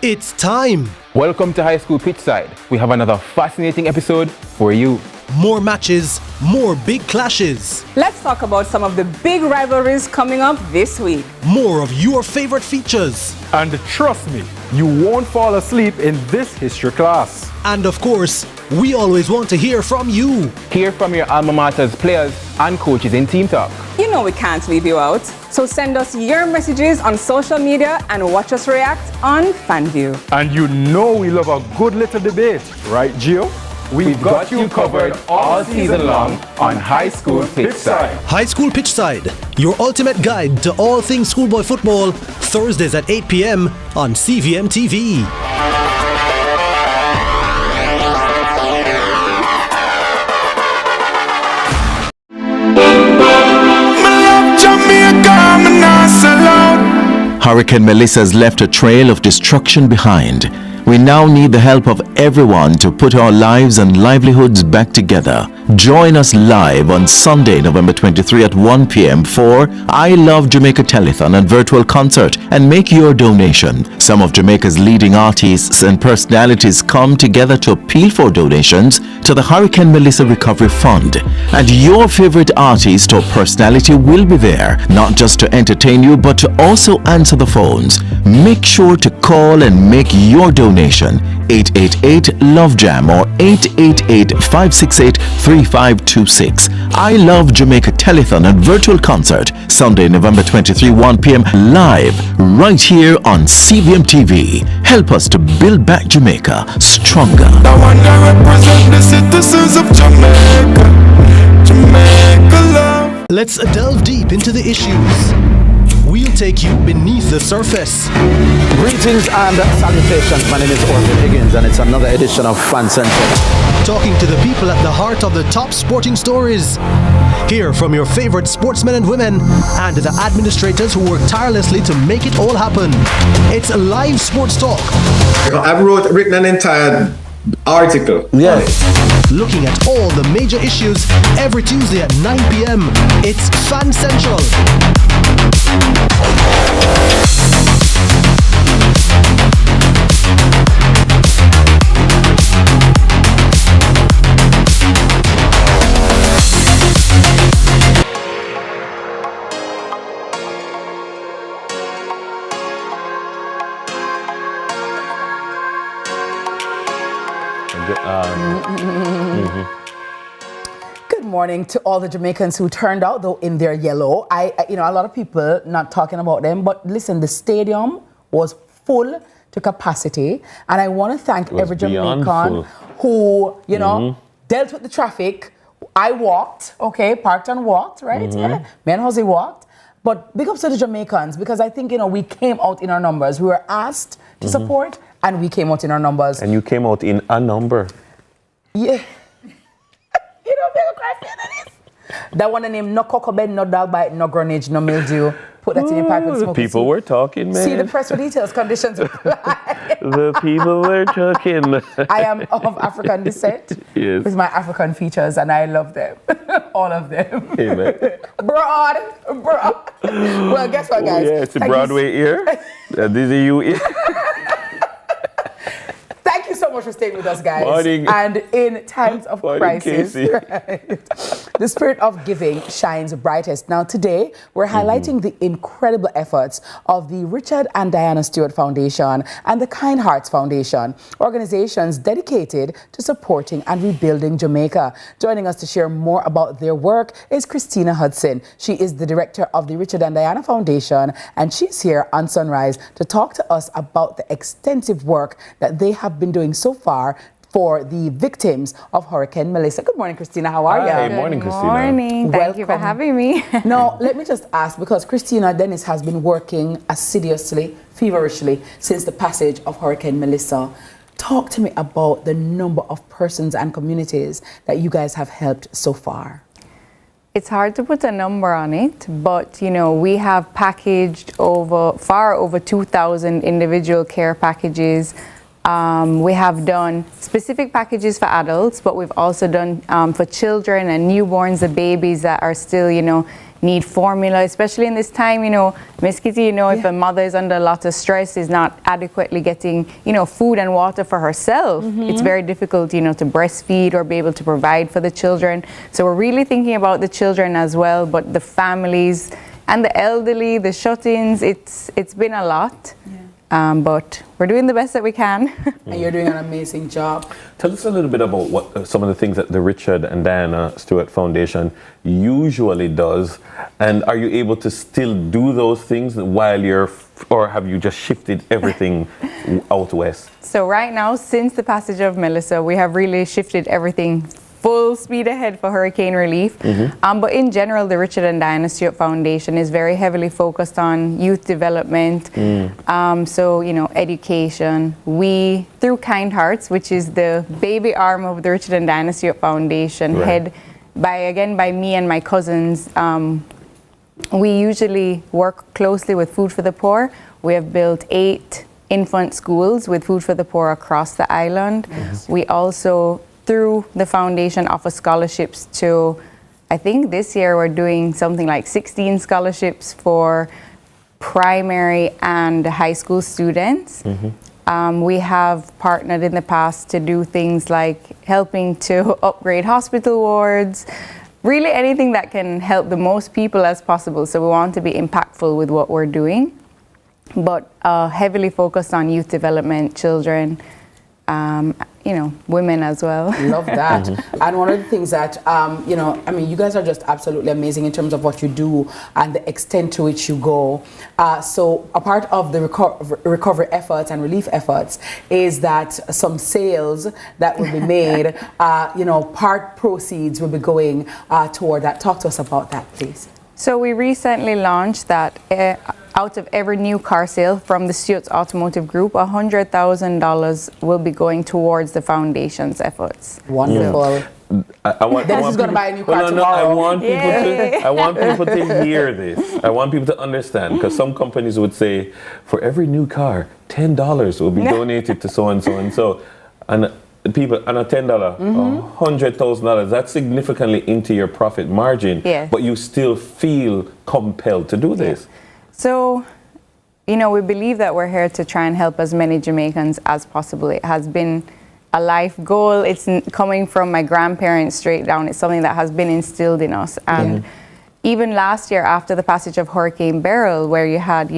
It's time. Welcome to High School Pitchside. We have another fascinating episode for you. More matches, more big clashes. Let's talk about some of the big rivalries coming up this week. More of your favorite features. And trust me, you won't fall asleep in this history class. And of course, we always want to hear from you. Hear from your alma mater's players and coaches in Team Talk. You know we can't leave you out. So send us your messages on social media and watch us react on FanView. And you know we love a good little debate, right, Gio? We've got you covered all season long on High School Pitchside. High School Pitchside, your ultimate guide to all things schoolboy football, Thursdays at 8 p.m. on CVM TV. Hurricane Melissa has left a trail of destruction behind. We now need the help of everyone to put our lives and livelihoods back together. Join us live on Sunday, November 23 at 1 p.m. for I Love Jamaica Telethon and virtual concert, and make your donation. Some of Jamaica's leading artists and personalities come together to appeal for donations to the Hurricane Melissa Recovery Fund. And your favorite artist or personality will be there, not just to entertain you, but to also answer the phones. Make sure to call and make your donation. 888 888-LOVE-JAM or 888-568-3526. I Love Jamaica Telethon and Virtual Concert, Sunday, November 23, 1 p.m. live, right here on CVM TV. Help us to build back Jamaica stronger. I want to represent the citizens of Jamaica. Jamaica love. Let's delve deep into the issues. We'll take you beneath the surface. Greetings and salutations. My name is Orville Higgins, and it's another edition of Fan Center. Talking to the people at the heart of the top sporting stories. Hear from your favorite sportsmen and women and the administrators who work tirelessly to make it all happen. It's live sports talk. I've written an entire article. Yes. Looking at all the major issues every Tuesday at 9 p.m. It's Fan Central. Good morning to all the Jamaicans who turned out, though, in their yellow. A lot of people not talking about them, but listen, the stadium was full to capacity, and I want to thank every Jamaican who, dealt with the traffic. I walked, parked and walked, right? Yeah. Me and Jose walked. But big ups to the Jamaicans, because I think, we came out in our numbers. We were asked to support, and we came out in our numbers. And you came out in a number. Yeah. You don't make a cry for this. That one name, no cocoa bed, no dog bite, no grenade, no mildew. Put that in your pipe and smoke it. People were talking, man. See the press for details, conditions apply. The people were talking. I am of African descent. Yes. With my African features, and I love them. All of them. Amen. Broad. Well, guess what, guys? Oh, yeah, it's a Broadway ear. This is you ear. Thank you so much for staying with us, guys. Morning. And in times of crisis, Right, the spirit of giving shines brightest. Now, today, we're highlighting the incredible efforts of the Richard and Diana Stewart Foundation and the Kind Hearts Foundation, organizations dedicated to supporting and rebuilding Jamaica. Joining us to share more about their work is Christina Hudson. She is the director of the Richard and Diana Foundation, and she's here on Sunrise to talk to us about the extensive work that they have been doing so far for the victims of Hurricane Melissa. Good morning, Christina. How are you? Good morning, Christina. Morning. Thank you for having me. Now, let me just ask, because Christina Dennis has been working assiduously, feverishly, since the passage of Hurricane Melissa. Talk to me about the number of persons and communities that you guys have helped so far. It's hard to put a number on it, but we have packaged far over 2,000 individual care packages. We have done specific packages for adults, but we've also done for children and newborns, the babies that are still, need formula, especially in this time, Miss Kitty, if a mother is under a lot of stress, is not adequately getting, food and water for herself, it's very difficult, to breastfeed or be able to provide for the children. So we're really thinking about the children as well, but the families and the elderly, the shut-ins, it's been a lot. But we're doing the best that we can. And you're doing an amazing job. Tell us a little bit about what some of the things that the Richard and Diana Stewart Foundation usually does. And are you able to still do those things while or have you just shifted everything out west? So right now, since the passage of Melissa, we have really shifted everything full speed ahead for hurricane relief. But in general, the Richard and Diana Stewart Foundation is very heavily focused on youth development. So, education. We, through Kind Hearts, which is the baby arm of the Richard and Diana Stewart Foundation, head by me and my cousins, we usually work closely with Food for the Poor. We have built 8 infant schools with Food for the Poor across the island. We also, through the foundation, offer scholarships to, I think this year we're doing something like 16 scholarships for primary and high school students. We have partnered in the past to do things like helping to upgrade hospital wards, really anything that can help the most people as possible. So we want to be impactful with what we're doing, but heavily focused on youth development, children, women as well. Love that. And one of the things that, you guys are just absolutely amazing in terms of what you do and the extent to which you go. So a part of the recovery efforts and relief efforts is that some sales that will be made, part proceeds will be going toward that. Talk to us about that, please. So we recently launched that out of every new car sale from the Stewart's Automotive Group, $100,000 will be going towards the foundation's efforts. Wonderful. Dennis is going to buy a new car tomorrow. I want people to hear this. I want people to understand, because some companies would say, for every new car, $10 will be donated to so and so and so, and people, and a $10, $100,000. That's significantly into your profit margin. Yeah. But you still feel compelled to do this. So, we believe that we're here to try and help as many Jamaicans as possible. It has been a life goal. It's coming from my grandparents straight down. It's something that has been instilled in us. And even last year, after the passage of Hurricane Beryl, where you had,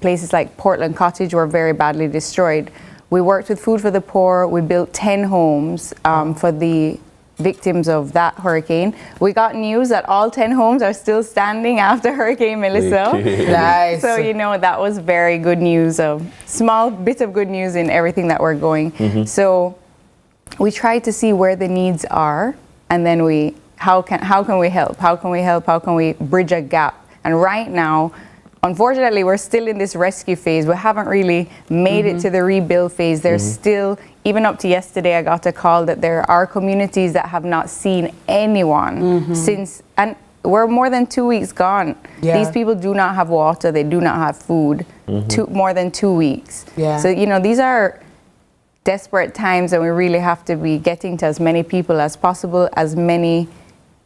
places like Portland Cottage were very badly destroyed, we worked with Food for the Poor. We built 10 homes for the victims of that hurricane. We got news that all 10 homes are still standing after Hurricane Melissa. Nice. So, that was very good news, a small bit of good news in everything that we're going. So we try to see where the needs are, and then how can we help? How can we help? How can we bridge a gap? And right now, unfortunately, we're still in this rescue phase. We haven't really made it to the rebuild phase. There's still, even up to yesterday, I got a call that there are communities that have not seen anyone since, and we're more than 2 weeks gone. Yeah. These people do not have water. They do not have food. More than 2 weeks. Yeah. So, these are desperate times, and we really have to be getting to as many people as possible, as many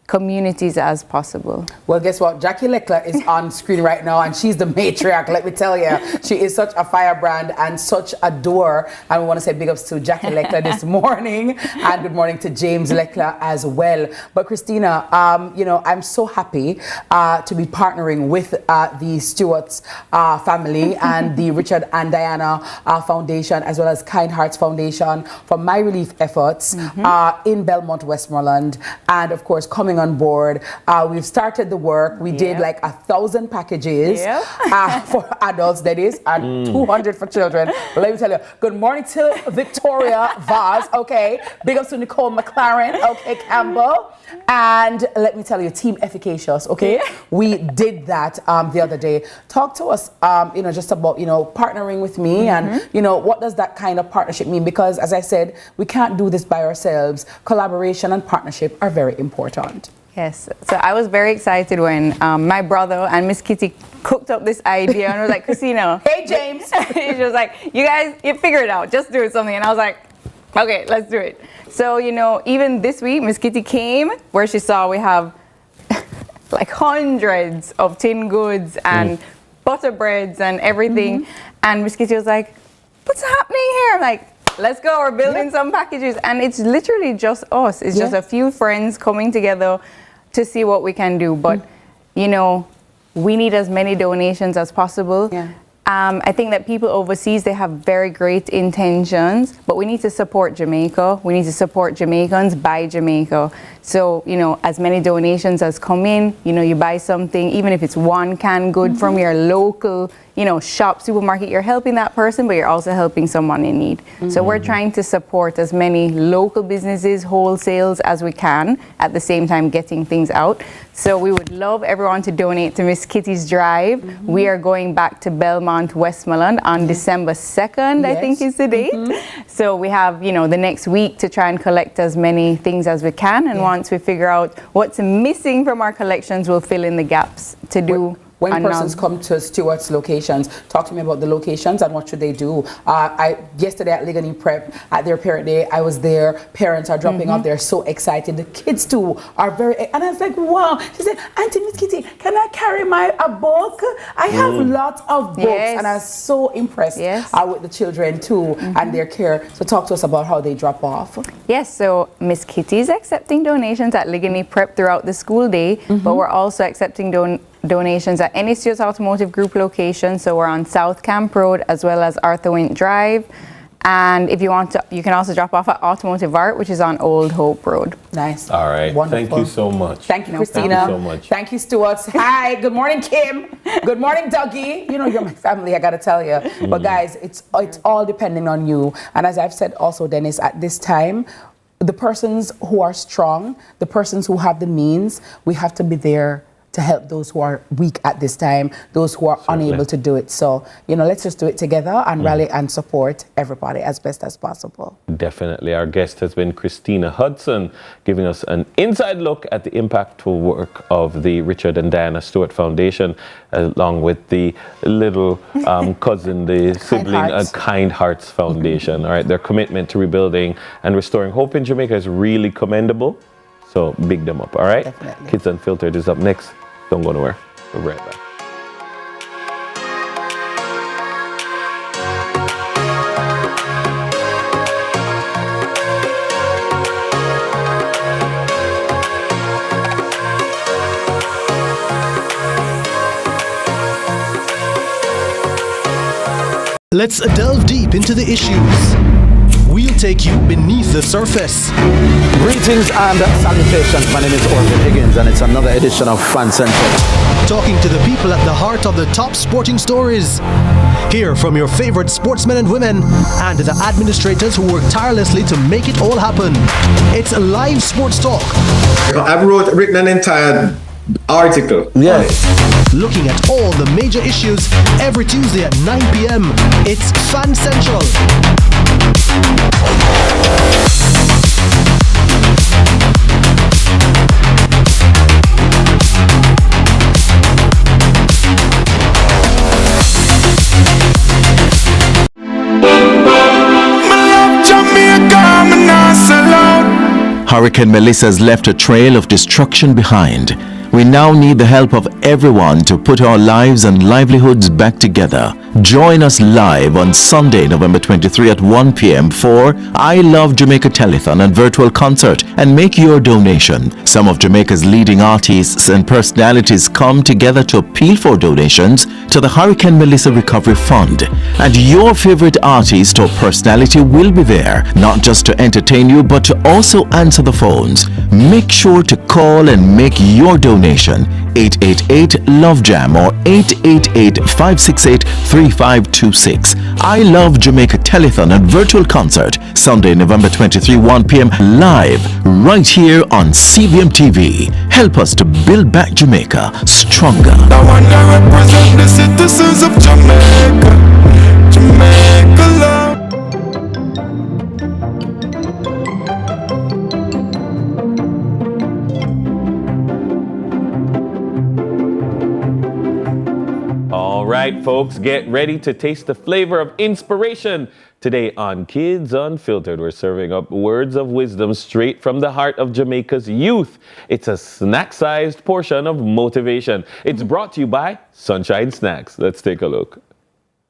communities as possible. Well, guess what? Jackie Leclerc is on screen right now, and she's the matriarch. Let me tell you, she is such a firebrand and such a doer. And we want to say big ups to Jackie Leclerc this morning, and good morning to James Leclerc as well. But Christina, I'm so happy to be partnering with the Stewart's family and the Richard and Diana Foundation, as well as Kind Hearts Foundation, for my relief efforts in Belmont, Westmoreland, and of course coming on board. We've started the work. We did like 1,000 packages for adults, that is, and 200 for children. But let me tell you, good morning to Victoria Vaz, okay? Big ups to Nicole McLaren, okay, Campbell. And let me tell you, Team Efficacious, okay? We did that the other day. Talk to us, just about, partnering with me and, what does that kind of partnership mean? Because as I said, we can't do this by ourselves. Collaboration and partnership are very important. Yes, so I was very excited when my brother and Miss Kitty cooked up this idea, and I was like, Christina. Hey, James. She was like, you guys, you figure it out, just do it something. And I was like, okay, let's do it. So, even this week, Miss Kitty came, where she saw we have like hundreds of tin goods and butter breads and everything. And Miss Kitty was like, what's happening here? I'm like, let's go, we're building some packages. And it's literally just us. It's just a few friends coming together to see what we can do. But, we need as many donations as possible. I think that people overseas, they have very great intentions, but we need to support Jamaica. We need to support Jamaicans by Jamaica. So, as many donations as come in, you buy something, even if it's one canned good from your local, shop, supermarket, you're helping that person, but you're also helping someone in need. So we're trying to support as many local businesses, wholesales as we can, at the same time getting things out. So we would love everyone to donate to Miss Kitty's Drive. We are going back to Belmont, Westmoreland on December 2nd, I think is the date. So we have, the next week to try and collect as many things as we can. And once we figure out what's missing from our collections, we'll fill in the gaps to do. When persons come to Stewart's locations, talk to me about the locations and what should they do. Yesterday at Ligani Prep, at their parent day, I was there. Parents are dropping off. They're so excited. The kids too are very, and I was like, wow. She said, Auntie Miss Kitty, can I carry a book? I have lots of books. And I was so impressed with the children too and their care. So talk to us about how they drop off. Yes, so Miss Kitty is accepting donations at Ligani Prep throughout the school day, but we're also accepting donations at any Stewart's Automotive Group location. So we're on South Camp Road as well as Arthur Wint Drive. And if you want to, you can also drop off at Automotive Art, which is on Old Hope Road. Nice. All right. Wonderful. Thank you so much. Thank you, Christina. Thank you so much. Thank you, Stuart. Hi. Good morning, Kim. Good morning, Dougie. You know, you're my family, I got to tell you. But guys, it's all depending on you. And as I've said also, Dennis, at this time, the persons who are strong, the persons who have the means, we have to be there to help those who are weak at this time, those who are unable to do it. So, you know, let's just do it together and rally and support everybody as best as possible. Definitely. Our guest has been Christina Hudson, giving us an inside look at the impactful work of the Richard and Diana Stewart Foundation, along with the little cousin, the sibling, Kind Hearts Foundation. All right, their commitment to rebuilding and restoring hope in Jamaica is really commendable. So big them up, all right? Definitely. Kids Unfiltered is up next. Don't go nowhere. We'll be right back. Let's delve deep into the issues. We'll take you beneath the surface. Greetings and salutations. My name is Orville Higgins, and it's another edition of Fan Central. Talking to the people at the heart of the top sporting stories. Hear from your favorite sportsmen and women and the administrators who work tirelessly to make it all happen. It's a live sports talk. I've written an entire article. Yeah. Looking at all the major issues every Tuesday at 9 p.m. It's Fan Central. Hurricane Melissa's left a trail of destruction behind. We now need the help of everyone to put our lives and livelihoods back together. Join us live on Sunday, November 23 at 1 p.m. for I Love Jamaica Telethon and virtual concert, and make your donation. Some of Jamaica's leading artists and personalities come together to appeal for donations to the Hurricane Melissa Recovery Fund. And your favorite artist or personality will be there, not just to entertain you, but to also answer the phones. Make sure to call and make your donation. 888-LOVE-JAM or 888-568-3526. I Love Jamaica Telethon and virtual concert, Sunday, November 23, 1 p.m. live, right here on CVM TV. Help us to build back Jamaica stronger. I want to represent the citizens of Jamaica. Jamaica love. All right, folks, get ready to taste the flavor of inspiration. Today on Kids Unfiltered, we're serving up words of wisdom straight from the heart of Jamaica's youth. It's a snack-sized portion of motivation. It's brought to you by Sunshine Snacks. Let's take a look.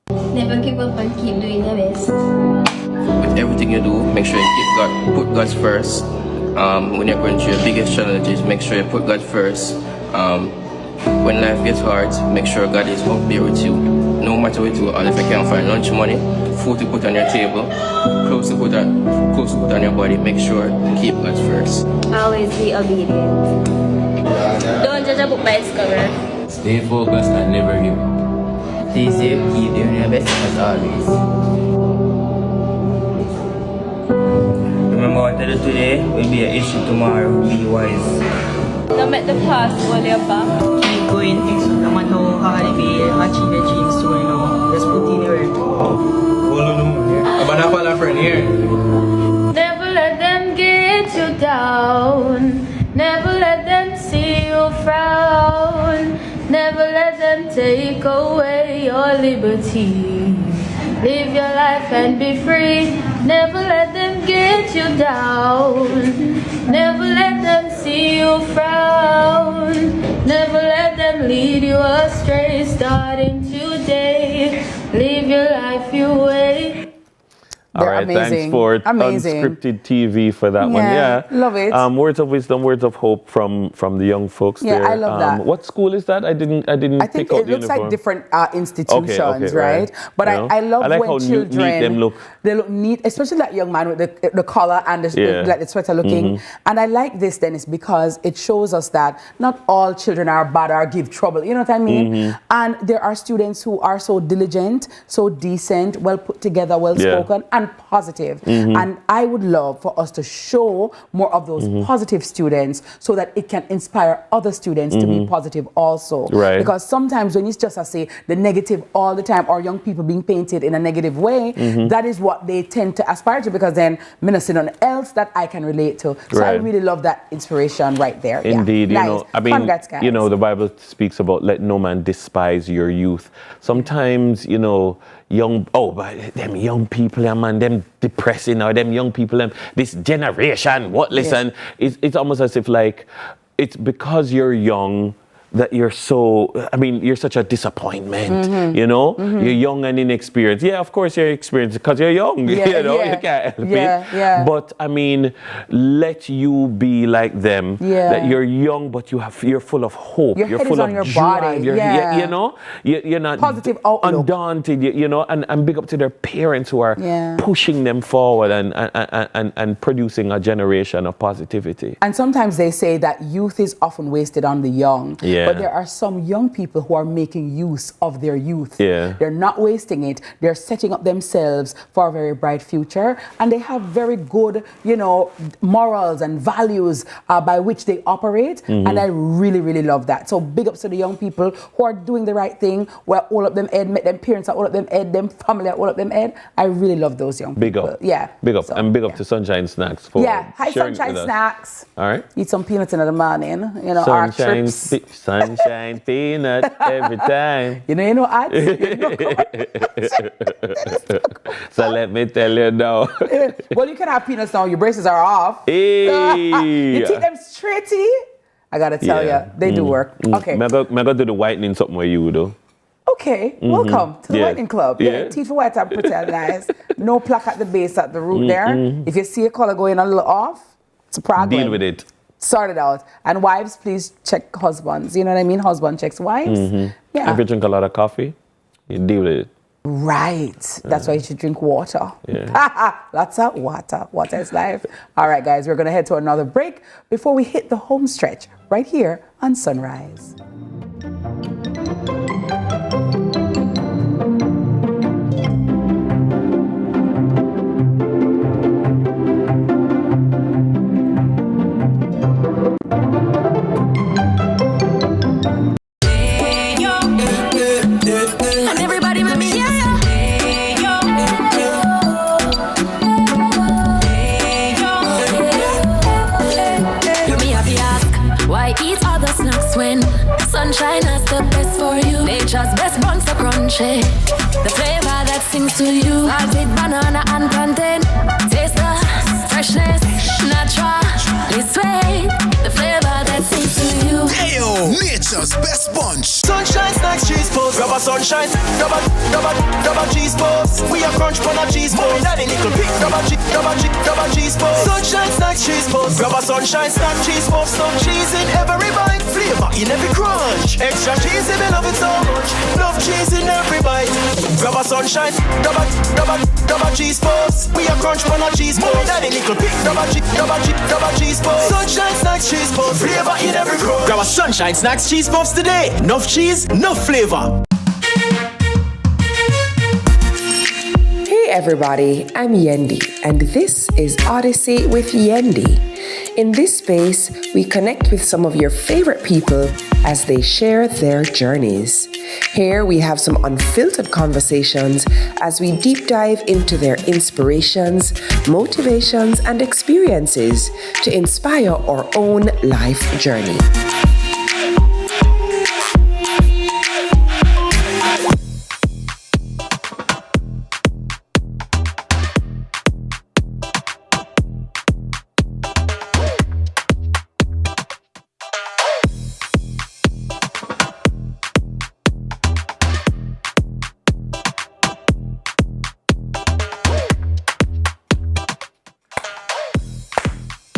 Never give up and keep doing your best. With everything you do, make sure you put God first. When you're going through your biggest challenges, make sure you put God first. When life gets hard, make sure God is up there with you. No matter what you do, or if you can't find lunch money, food to put on your table, clothes to put on your body, make sure to keep God first. Always be obedient. Don't judge a book by its cover. Stay focused and never give up. Stay safe, keep doing your best as always. Remember what I did today will be an issue tomorrow. Be wise. Don't let the past hold your back. Keep going, no matter how hard it be, achieve your dreams too, you know. Just put in your work. Hold on, I'm gonna follow a friend here. Never let them get you down. Never let them see you frown. Never let them take away your liberty. Live your life and be free. Never let them get you down. Never let them see you frown. Never let them lead you astray. Starting today, live your life your way. All right, right, thanks for unscripted TV for that one. Yeah, love it. Words of wisdom, words of hope from the young folks there. Yeah, I love that. What school is that? I didn't I think pick up it the looks uniform. like different institutions, right? But You know? I love like when how children neat them look. They look neat, especially that young man with the collar and like the sweater looking. And I like this, Dennis, because it shows us that not all children are bad or give trouble. You know what I mean? And there are students who are so diligent, so decent, well put together, well spoken, and positive. And I would love for us to show more of those positive students so that it can inspire other students to be positive also. Right. Because sometimes when it's just say the negative all the time, or young people being painted in a negative way, that is what they tend to aspire to, because then I'm not seeing nothing else that I can relate to. So I really love that inspiration right there. Indeed, Yeah. you know, I mean, Congrats, guys. you know, the Bible speaks about let no man despise your youth. Sometimes, you know, but them young people, man, them depressing, or them young people, this generation, what? Listen, it's almost as if like, it's because you're young that you're you're such a disappointment, you know? You're young and inexperienced. Yeah, of course you're experienced because you're young, you know? You can't help it. But I mean, let you be like them, that you're young, but you're full of hope. Your you're head full is of on your drive. body. You know? You're not positive outlook. undaunted, you know? And big up to their parents who are pushing them forward and producing a generation of positivity. And sometimes they say that youth is often wasted on the young. But there are some young people who are making use of their youth. They're not wasting it. They're setting up themselves for a very bright future. And they have very good, you know, morals and values by which they operate. And I really, really love that. So big ups to the young people who are doing the right thing, where all of them head, make them parents are all of them head, them family are all of them head. I really love those young big people. Up. Yeah. Big up. And big up to Sunshine Snacks for Hi, sharing Sunshine it with us. Snacks. All right. Eat some peanuts in the morning. You know, our trips. Sunshine peanut every time. You know, So let me tell you now. Well, you can have peanuts now. Your braces are off. Hey. You take them straighty. I gotta tell you, they do work. Okay. I'm gonna do the whitening something with you though. Okay, welcome to the Whitening Club. Teeth for white and pretty and nice. No plaque at the base, at the root there. If you see a color going a little off, it's a problem. Deal with it. Sort it out. And wives, please check husbands. You know what I mean? Husband checks wives. Yeah. If you drink a lot of coffee, you deal with it. Right. That's why you should drink water. Lots of water. Water is life. All right, guys, we're going to head to another break before we hit the home stretch right here on Sunrise. Sunshine is the best for you. Nature's best buns are crunchy. The flavor that sings to you. Salted banana and plantain. Taste the freshness, naturally sweet. The flavor that sings to you. Ayo, nature's best bunch. Sunshine Snacks cheese post. Grab a sunshine, grab a cheese post. We a crunch on a cheese post. Daddy nickel pick, grab a cheese post. Sunshine Snacks cheese post. Grab a sunshine snack cheese post. Some cheese in every bite, flavor in every crunch. Extra cheese if you love it so much. Love cheese in every bite. Grab a sunshine, grab a cheese post. We a crunch on a cheese post. Daddy nickel pick, grab a cheese post. Sunshine Snacks cheese post. Flavor in every crunch. Grab a Sunshine Snacks cheese puffs today. Enough cheese, enough flavor. Hey everybody, I'm Yendi, and this is Odyssey with Yendi. In this space, we connect with some of your favorite people as they share their journeys. Here we have some unfiltered conversations as we deep dive into their inspirations, motivations, and experiences to inspire our own life journey.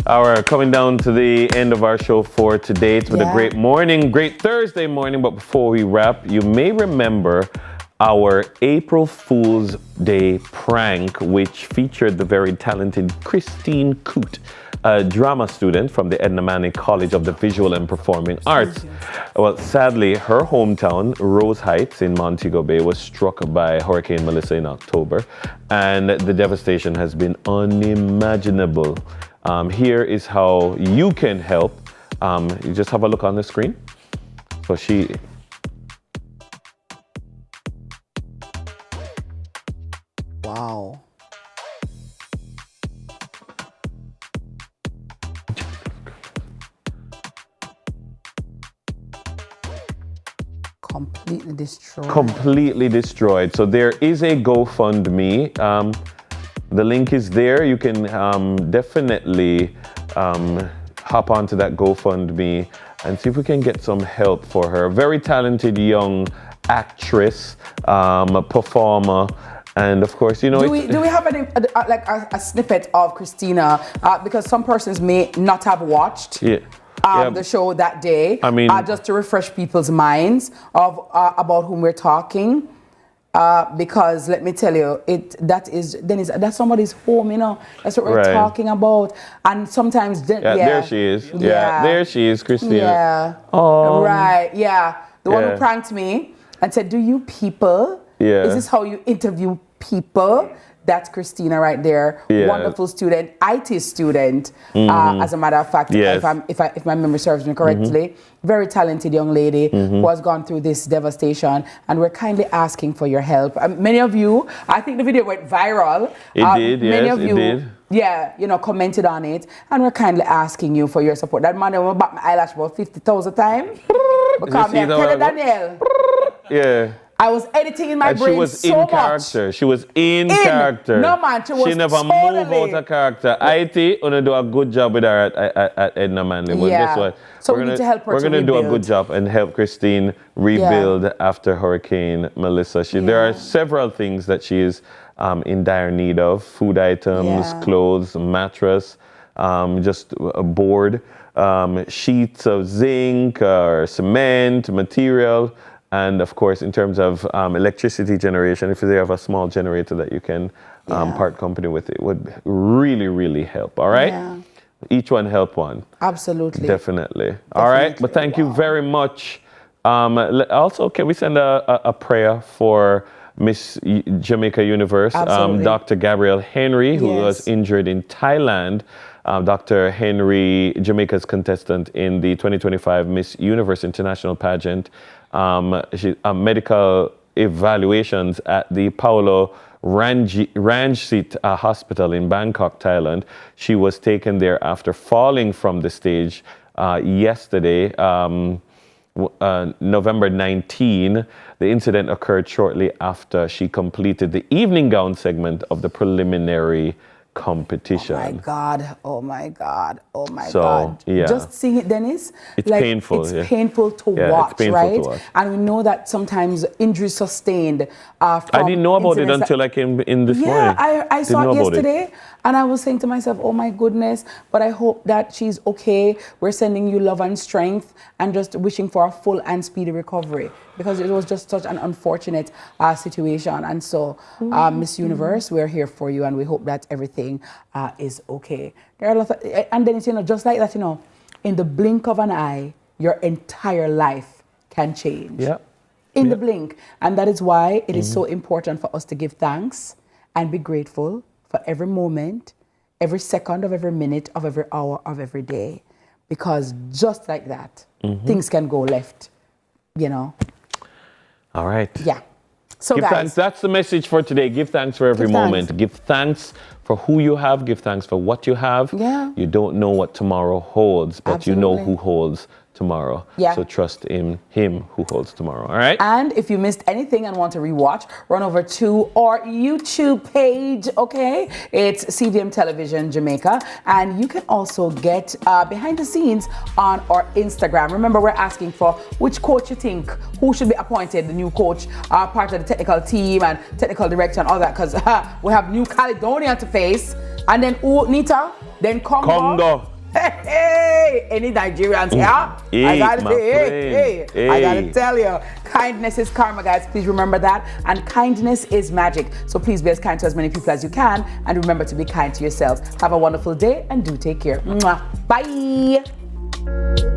Our coming down to the end of our show for today. It's been a great morning, great Thursday morning. But before we wrap, you may remember our April Fool's Day prank, which featured the very talented Christine Coote, a drama student from the Edna Manley College of the Visual and Performing Arts. Well, sadly, her hometown, Rose Heights in Montego Bay, was struck by Hurricane Melissa in October, and the devastation has been unimaginable. Here is how you can help. You just have a look on the screen. So she... Wow. Completely destroyed. Completely destroyed. So there is a GoFundMe. The link is there. You can definitely hop onto that GoFundMe and see if we can get some help for her. Very talented young actress, performer. And of course, you know... Do we have a snippet of Christina? Because some persons may not have watched the show that day. I mean... just to refresh people's minds of about whom we're talking. Because let me tell you, that's somebody's home, you know. That's what we're talking about. And sometimes... there she is. Yeah, there she is, Christina. Yeah. Oh. Right, yeah. The one who pranked me and said, do you people... Is this how you interview people? That's Christina right there. Yeah. Wonderful student, IT student, as a matter of fact, if my memory serves me correctly. Very talented young lady who has gone through this devastation, and we're kindly asking for your help. Many of you, I think the video went viral. It did, many of you, it did. Commented on it, and we're kindly asking you for your support. That man went back my eyelash about 50,000 times. Because me, Danielle. Yeah. I was editing in my brain she was so in character. She was in character. No man, she never moved out of character. IT gonna do a good job with her at Edna Manley. But guess what? So we need to help her. We're gonna do a good job and help Christine rebuild after Hurricane Melissa. There are several things that she is in dire need of: food items, clothes, mattress, just a board, sheets of zinc or cement, material. And of course, in terms of electricity generation, if they have a small generator that you can part company with, it would really, really help. All right? Yeah. Each one help one. Absolutely. Definitely. All right. But thank you very much. Also, can we send a prayer for Miss Jamaica Universe, Dr. Gabrielle Henry, who was injured in Thailand. Dr. Henry, Jamaica's contestant in the 2025 Miss Universe International pageant. Medical evaluations at the Paulo Ranjit Hospital in Bangkok, Thailand. She was taken there after falling from the stage yesterday, November 19. The incident occurred shortly after she completed the evening gown segment of the preliminary competition. Oh my God, oh my God, oh my So, God. yeah. Just seeing it, Dennis. It's painful, It's painful to watch, it's painful right? to watch. And we know that sometimes injuries sustained from I didn't know about it incidents until I came in this morning. I saw it yesterday, and I was saying to myself, oh my goodness, but I hope that she's okay. We're sending you love and strength, and just wishing for a full and speedy recovery, because it was just such an unfortunate situation. And so, Miss Universe, we're here for you, and we hope that everything is okay. There are a lot of, and then it's, just like that, in the blink of an eye, your entire life can change. Yeah. In the blink. And that is why it is so important for us to give thanks and be grateful for every moment, every second of every minute of every hour of every day. Because just like that, things can go left, All right. Yeah. So give guys, thanks. That's the message for today. Give thanks for every moment. Give thanks for who you have. Give thanks for what you have. Yeah. You don't know what tomorrow holds, but you know who holds tomorrow. Yeah. So trust in him who holds tomorrow. All right. And if you missed anything and want to rewatch, run over to our YouTube page. Okay, it's CVM Television Jamaica, and you can also get behind the scenes on our Instagram. Remember, we're asking for which coach you think who should be appointed, the new coach, part of the technical team and technical director and all that, because we have New Caledonia to face, and then Nita, then Congo. Hey, any Nigerians here? I gotta tell you, kindness is karma, guys. Please remember that. And kindness is magic. So please be as kind to as many people as you can. And remember to be kind to yourselves. Have a wonderful day and do take care. Mwah. Bye.